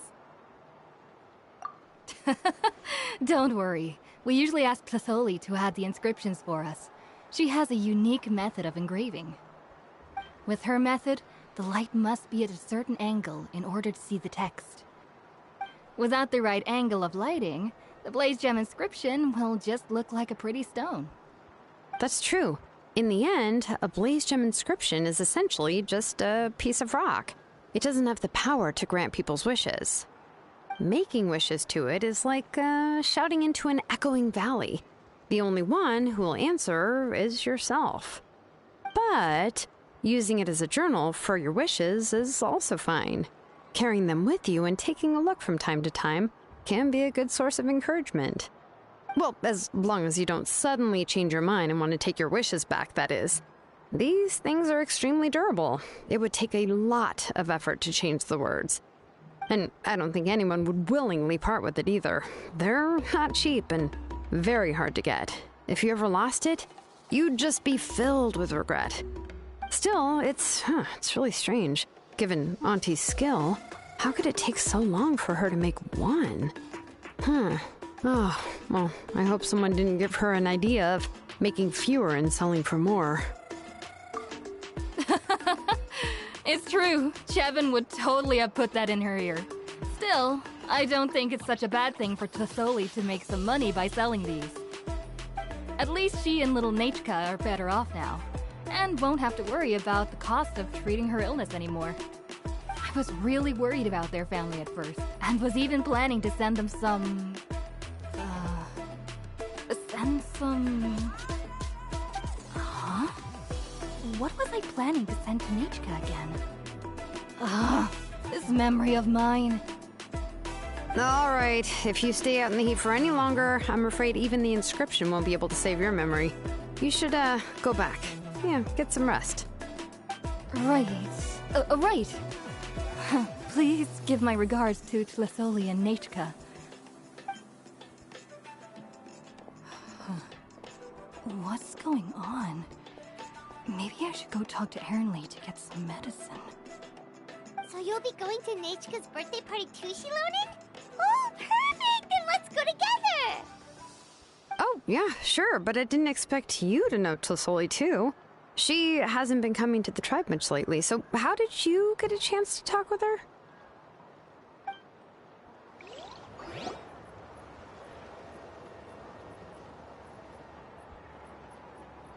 Don't worry. We usually ask Tasoli to add the inscriptions for us. She has a unique method of engraving. With her method, the light must be at a certain angle in order to see the text. Without the right angle of lighting, the Blaze Gem inscription will just look like a pretty stone. That's true. In the end, a Blaze Gem inscription is essentially just a piece of rock. It doesn't have the power to grant people's wishes. Making wishes to it is like shouting into an echoing valley. The only one who will answer is yourself. But using it as a journal for your wishes is also fine. Carrying them with you and taking a look from time to time can be a good source of encouragement. Well, as long as you don't suddenly change your mind and want to take your wishes back, that is. These things are extremely durable. It would take a lot of effort to change the words. And I don't think anyone would willingly part with it either. They're not cheap and very hard to get. If you ever lost it, you'd just be filled with regret. Still, it's really strange. Given Auntie's skill, how could it take so long for her to make one? Oh, well, I hope someone didn't give her an idea of making fewer and selling for more. It's true. Chevin would totally have put that in her ear. Still, I don't think it's such a bad thing for Tasoli to make some money by selling these. At least she and little Nachka are better off now, and won't have to worry about the cost of treating her illness anymore. I was really worried about their family at first, and was even planning to send them some... Huh? What was I planning to send to Nachka again? This memory of mine. Alright, if you stay out in the heat for any longer, I'm afraid even the inscription won't be able to save your memory. You should, go back. Yeah, get some rest. Right. Right. Please give my regards to Tlisoli and Nachka. What's going on? Maybe I should go talk to Ernly to get some medicine. So you'll be going to Nachka's birthday party too, Shilonen? Oh, perfect! Then let's go together! Oh, yeah, sure, but I didn't expect you to know Tlisoli too. She hasn't been coming to the tribe much lately, so how did you get a chance to talk with her?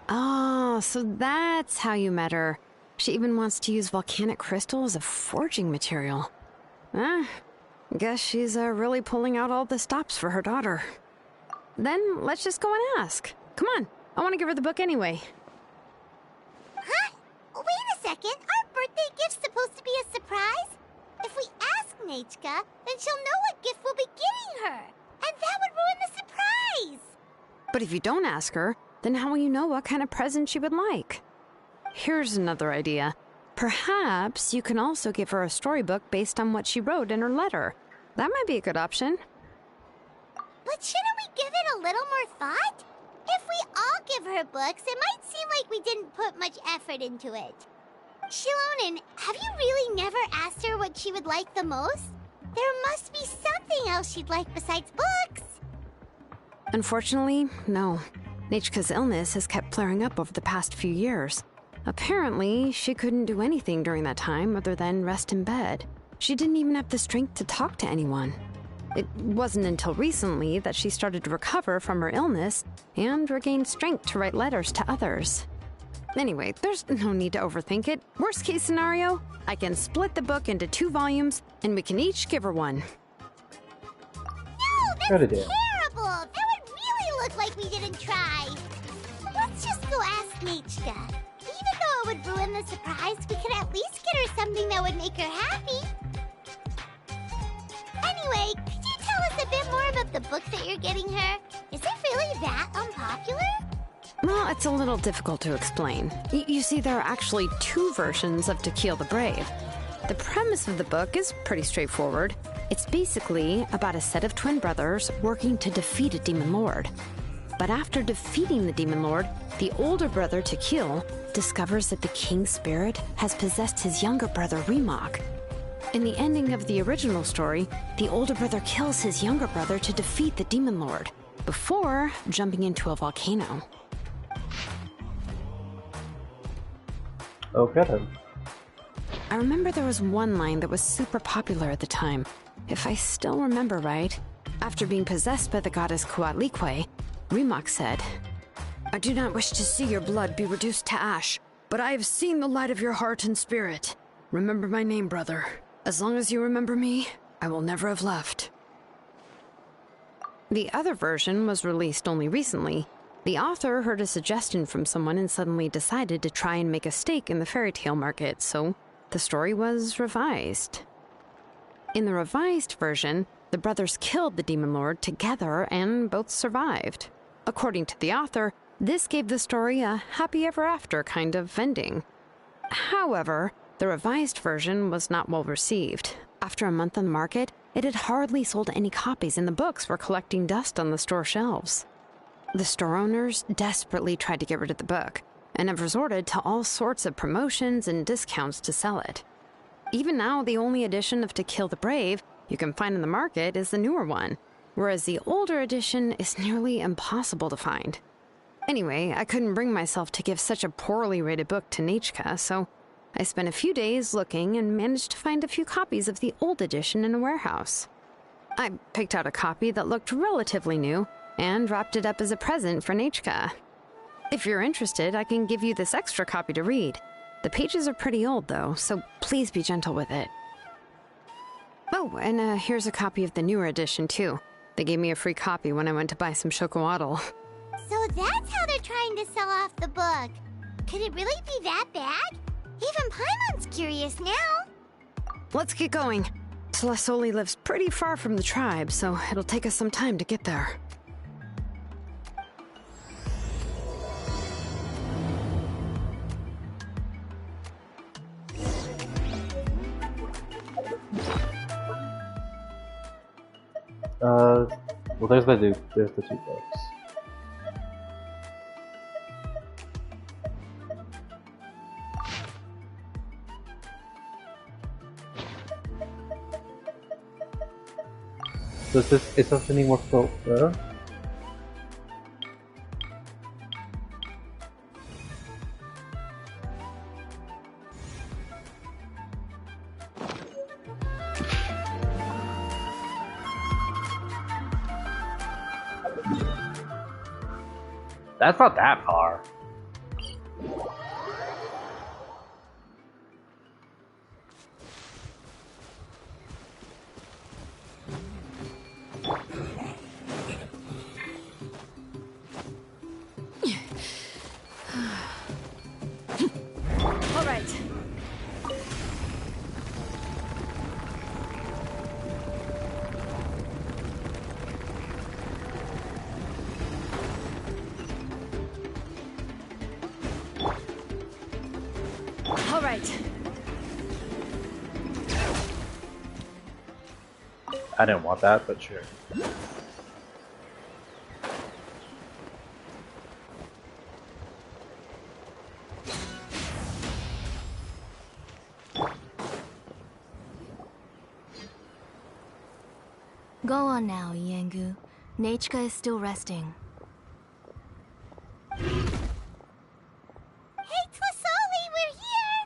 Oh, so that's how you met her. She even wants to use volcanic crystal as a forging material. Guess she's really pulling out all the stops for her daughter. Then let's just go and ask. Come on, I want to give her the book anyway. Huh? Wait a second, our birthday gift's supposed to be a surprise? If we ask Nachka, then she'll know what gift we'll be getting her. And that would ruin the surprise! But if you don't ask her, then how will you know what kind of present she would like? Here's another idea. Perhaps you can also give her a storybook based on what she wrote in her letter. That might be a good option. But shouldn't we give it a little more thought? If we all give her books, it might seem like we didn't put much effort into it. Shilonen, have you really never asked her what she would like the most? There must be something else she'd like besides books. Unfortunately, no. Nachka's illness has kept flaring up over the past few years. Apparently, she couldn't do anything during that time other than rest in bed. She didn't even have the strength to talk to anyone. It wasn't until recently that she started to recover from her illness and regained strength to write letters to others. Anyway, there's no need to overthink it. Worst case scenario, I can split the book into 2 volumes and we can each give her one. No, that's terrible! That would really look like we didn't try. Let's just go ask Nachka. Even though it would ruin the surprise, we could at least get her something that would make her happy. Anyway, could you tell us a bit more about the book that you're getting her? Is it really that unpopular? Well, it's a little difficult to explain. You see, there are actually two versions of To Kill the Brave. The premise of the book is pretty straightforward. It's basically about a set of twin brothers working to defeat a demon lord. But after defeating the demon lord, the older brother, Tequil, discovers that the king's spirit has possessed his younger brother, Remok. In the ending of the original story, the older brother kills his younger brother to defeat the demon lord, before jumping into a volcano. Okay then. I remember there was one line that was super popular at the time. If I still remember right, after being possessed by the goddess Coatlicue, Remok said, "I do not wish to see your blood be reduced to ash, but I have seen the light of your heart and spirit. Remember my name, brother. As long as you remember me, I will never have left." The other version was released only recently. The author heard a suggestion from someone and suddenly decided to try and make a stake in the fairy tale market, so the story was revised. In the revised version, the brothers killed the demon lord together and both survived. According to the author, this gave the story a happy ever after kind of ending. However, the revised version was not well received. After a month on the market, it had hardly sold any copies and the books were collecting dust on the store shelves. The store owners desperately tried to get rid of the book and have resorted to all sorts of promotions and discounts to sell it. Even now, the only edition of To Kill the Brave you can find in the market is the newer one, whereas the older edition is nearly impossible to find. Anyway, I couldn't bring myself to give such a poorly rated book to Nechka, so I spent a few days looking and managed to find a few copies of the old edition in a warehouse. I picked out a copy that looked relatively new and wrapped it up as a present for Nechka. If you're interested, I can give you this extra copy to read. The pages are pretty old, though, so please be gentle with it. Oh, and here's a copy of the newer edition, too. They gave me a free copy when I went to buy some Chocoatl. So that's how they're trying to sell off the book. Could it really be that bad? Even Paimon's curious now. Let's get going. Telesoli lives pretty far from the tribe, so it'll take us some time to get there. Well, there's the two books. Is this any more filled there? That's not that far. All right. All right. I didn't want that, but sure. Go on now, Yengu. Nechka is still resting. Hey, Telesoli, we're here!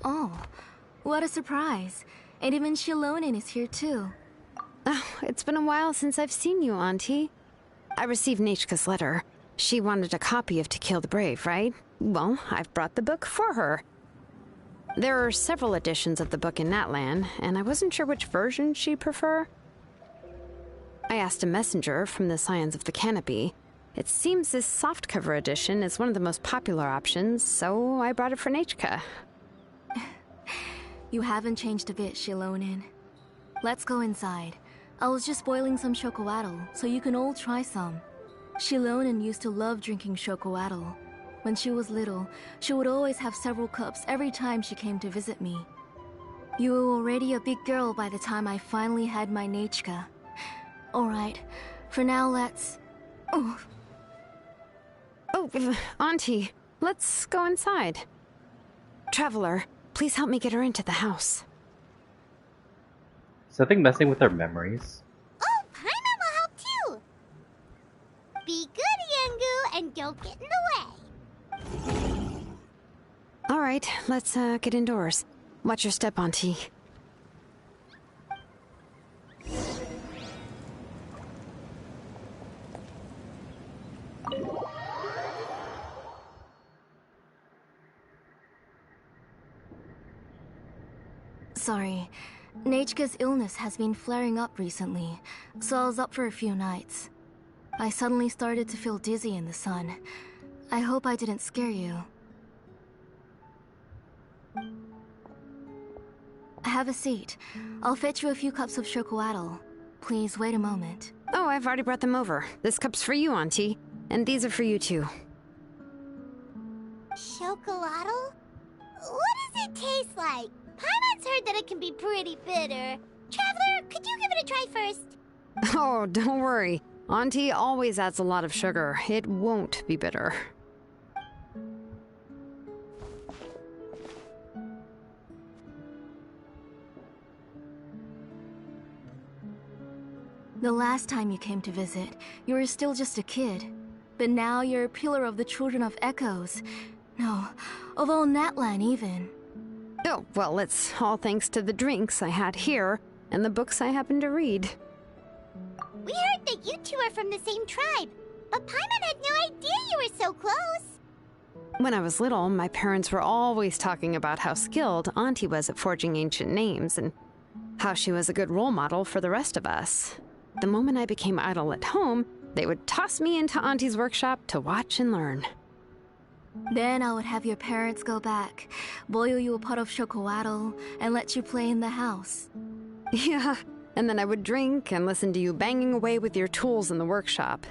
Oh, what a surprise. And even Shilonin is here too. Oh, it's been a while since I've seen you, Auntie. I received Nechka's letter. She wanted a copy of To Kill the Brave, right? Well, I've brought the book for her. There are several editions of the book in Natlan, and I wasn't sure which version she'd prefer. I asked a messenger from the Scions of the Canopy. It seems this softcover edition is one of the most popular options, so I brought it for Nechka. You haven't changed a bit, Shilonin. Let's go inside. I was just boiling some chocoatl, so you can all try some. Shilonin used to love drinking chocoatl. When she was little, she would always have several cups every time she came to visit me. You were already a big girl by the time I finally had my Nechka. Alright, for now let's... Oh, Auntie, let's go inside. Traveler, please help me get her into the house. Is that thing messing with our memories? Oh, Paimon will help too! Be good, Yangu, and don't get in the way. Alright, let's get indoors. Watch your step, Auntie. Sorry. Nechka's illness has been flaring up recently, so I was up for a few nights. I suddenly started to feel dizzy in the sun. I hope I didn't scare you. Have a seat. I'll fetch you a few cups of chocoatl. Please wait a moment. Oh, I've already brought them over. This cup's for you, Auntie. And these are for you, too. Chocolatl? What does it taste like? Paimon's heard that it can be pretty bitter. Traveler, could you give it a try first? Oh, don't worry. Auntie always adds a lot of sugar. It won't be bitter. The last time you came to visit, you were still just a kid. But now you're a pillar of the Children of Echoes. No, of all Natlan even. Oh, well, it's all thanks to the drinks I had here and the books I happened to read. We heard that you two are from the same tribe, but Paimon had no idea you were so close. When I was little, my parents were always talking about how skilled Auntie was at forging ancient names and how she was a good role model for the rest of us. The moment I became idle at home, they would toss me into Auntie's workshop to watch and learn. Then I would have your parents go back, boil you a pot of chocoatl, and let you play in the house. Yeah, and then I would drink and listen to you banging away with your tools in the workshop.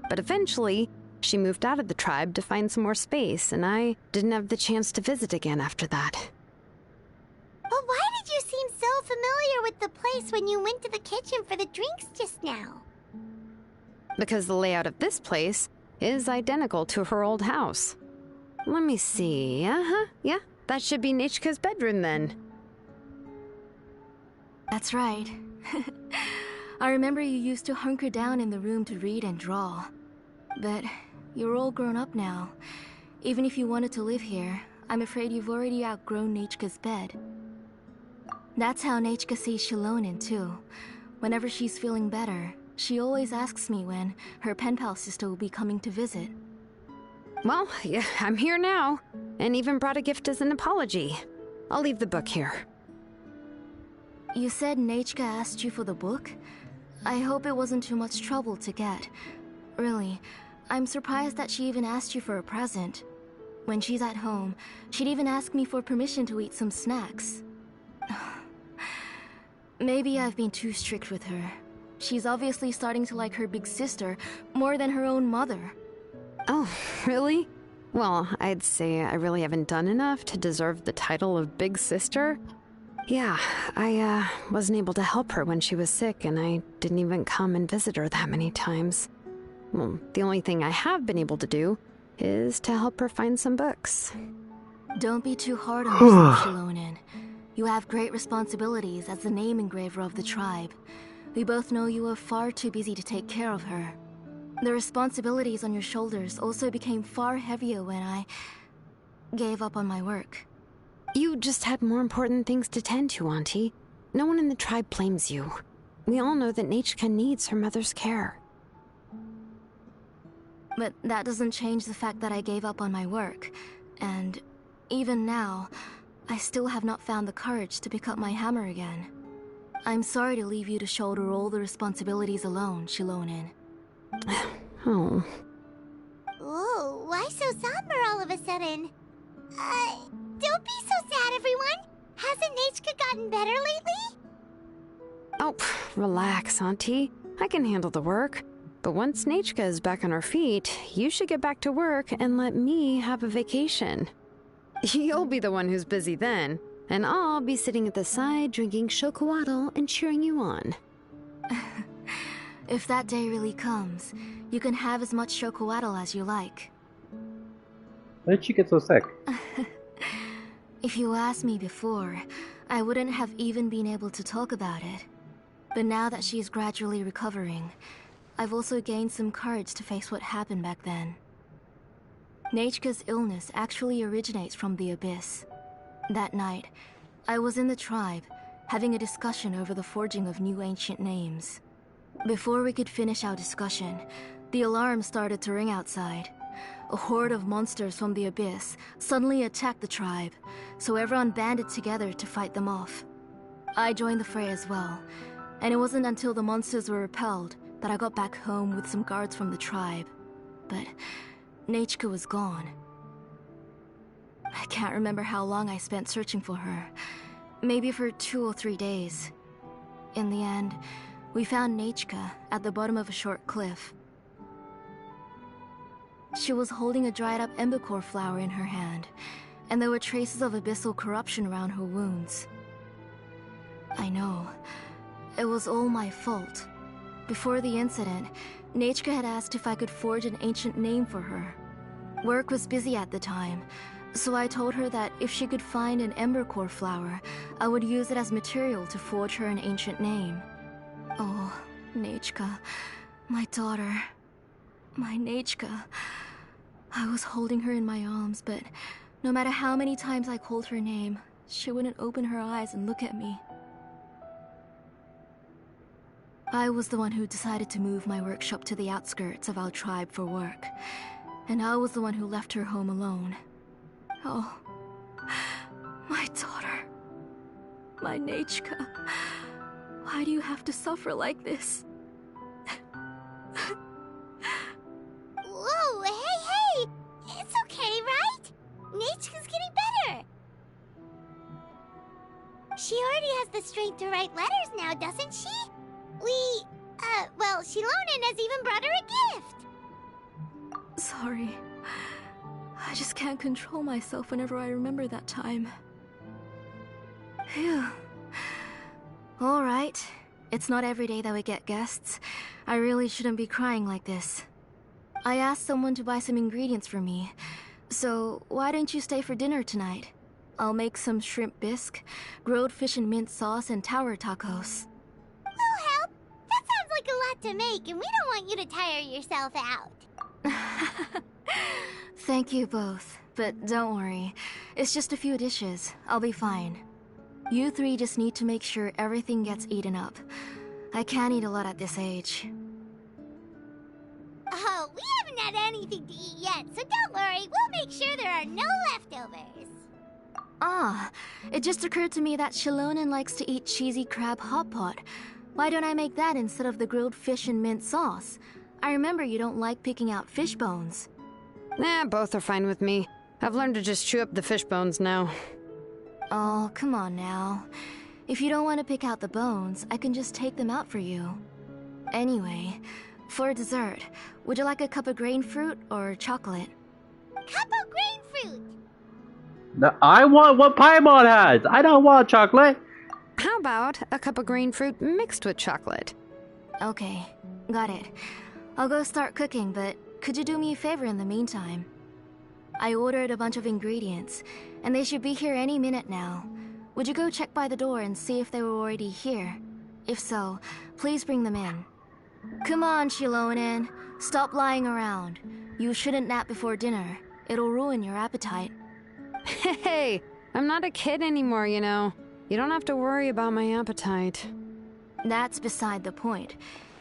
But eventually, she moved out of the tribe to find some more space, and I didn't have the chance to visit again after that. But why did you seem so familiar with the place when you went to the kitchen for the drinks just now? Because the layout of this place is identical to her old house. Let me see. Yeah, that should be Nechka's bedroom then. That's right. I remember you used to hunker down in the room to read and draw. But you're all grown up now. Even if you wanted to live here, I'm afraid you've already outgrown Nechka's bed. That's how Nechka sees Shilonin too. Whenever she's feeling better, she always asks me when her pen pal sister will be coming to visit. Well, yeah, I'm here now, and even brought a gift as an apology. I'll leave the book here. You said Nechka asked you for the book? I hope it wasn't too much trouble to get. Really, I'm surprised that she even asked you for a present. When she's at home, she'd even ask me for permission to eat some snacks. Maybe I've been too strict with her. She's obviously starting to like her big sister more than her own mother. Oh, really? Well, I'd say I really haven't done enough to deserve the title of big sister. Yeah, I wasn't able to help her when she was sick, and I didn't even come and visit her that many times. Well, the only thing I have been able to do is to help her find some books. Don't be too hard on yourself, Shilonin. You have great responsibilities as the name engraver of the tribe. We both know you are far too busy to take care of her. The responsibilities on your shoulders also became far heavier when I gave up on my work. You just had more important things to tend to, Auntie. No one in the tribe blames you. We all know that Nechka needs her mother's care. But that doesn't change the fact that I gave up on my work. And even now, I still have not found the courage to pick up my hammer again. I'm sorry to leave you to shoulder all the responsibilities alone, Shilonen. Oh. Whoa, why so somber all of a sudden? Don't be so sad, everyone! Hasn't Nachka gotten better lately? Oh, relax, Auntie. I can handle the work. But once Nachka is back on her feet, you should get back to work and let me have a vacation. You'll be the one who's busy then, and I'll be sitting at the side drinking chocolatl and cheering you on. If that day really comes, you can have as much chocolatl as you like. Why did she get so sick? If you asked me before, I wouldn't have even been able to talk about it. But now that she is gradually recovering, I've also gained some courage to face what happened back then. Nachka's illness actually originates from the Abyss. That night, I was in the tribe, having a discussion over the forging of new ancient names. Before we could finish our discussion, the alarm started to ring outside. A horde of monsters from the Abyss suddenly attacked the tribe, so everyone banded together to fight them off. I joined the fray as well, and it wasn't until the monsters were repelled that I got back home with some guards from the tribe. But Nachka was gone. I can't remember how long I spent searching for her. Maybe for 2 or 3 days. In the end, we found Nachka at the bottom of a short cliff. She was holding a dried-up embercore flower in her hand, and there were traces of abyssal corruption around her wounds. I know. It was all my fault. Before the incident, Nachka had asked if I could forge an ancient name for her. Work was busy at the time, so I told her that if she could find an embercore flower, I would use it as material to forge her an ancient name. Oh, Nachka, my daughter, my Nachka. I was holding her in my arms, but no matter how many times I called her name, she wouldn't open her eyes and look at me. I was the one who decided to move my workshop to the outskirts of our tribe for work, and I was the one who left her home alone. Oh, my daughter, my Nachka, why do you have to suffer like this? Whoa, hey! It's okay, right? Nachka's getting better! She already has the strength to write letters now, doesn't she? Well, Shilonen has even brought her a gift! Sorry. I just can't control myself whenever I remember that time. Phew. Alright. It's not every day that we get guests. I really shouldn't be crying like this. I asked someone to buy some ingredients for me, so why don't you stay for dinner tonight? I'll make some shrimp bisque, grilled fish and mint sauce, and tower tacos. I'll help! That sounds like a lot to make, and we don't want you to tire yourself out. Thank you both, but don't worry. It's just a few dishes. I'll be fine. You three just need to make sure everything gets eaten up. I can't eat a lot at this age. Oh, we haven't had anything to eat yet, so don't worry. We'll make sure there are no leftovers. Ah, it just occurred to me that Shilonen likes to eat cheesy crab hot pot. Why don't I make that instead of the grilled fish and mint sauce? I remember you don't like picking out fish bones. Both are fine with me. I've learned to just chew up the fish bones now. Oh, come on now. If you don't want to pick out the bones, I can just take them out for you. Anyway, for dessert, would you like a cup of grain fruit or chocolate? Cup of grain fruit! No, I want what Paimon has! I don't want chocolate! How about a cup of grain fruit mixed with chocolate? Okay, got it. I'll go start cooking, but could you do me a favor in the meantime? I ordered a bunch of ingredients, and they should be here any minute now. Would you go check by the door and see if they were already here? If so, please bring them in. Come on, Shilonen. Stop lying around. You shouldn't nap before dinner. It'll ruin your appetite. Hey, I'm not a kid anymore, you know. You don't have to worry about my appetite. That's beside the point.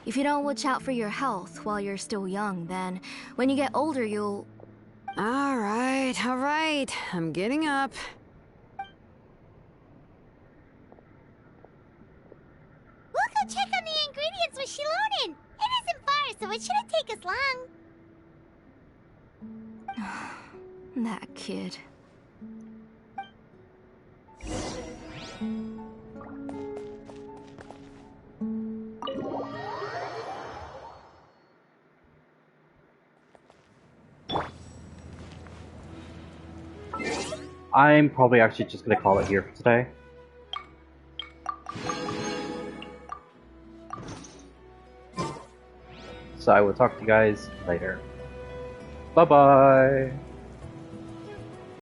If you don't watch out for your health while you're still young, then when you get older, you'll... All right. I'm getting up. with Shilonen. It isn't far, so it shouldn't take us long. That kid. I'm probably actually just gonna call it here for today. So I will talk to you guys later. Bye bye!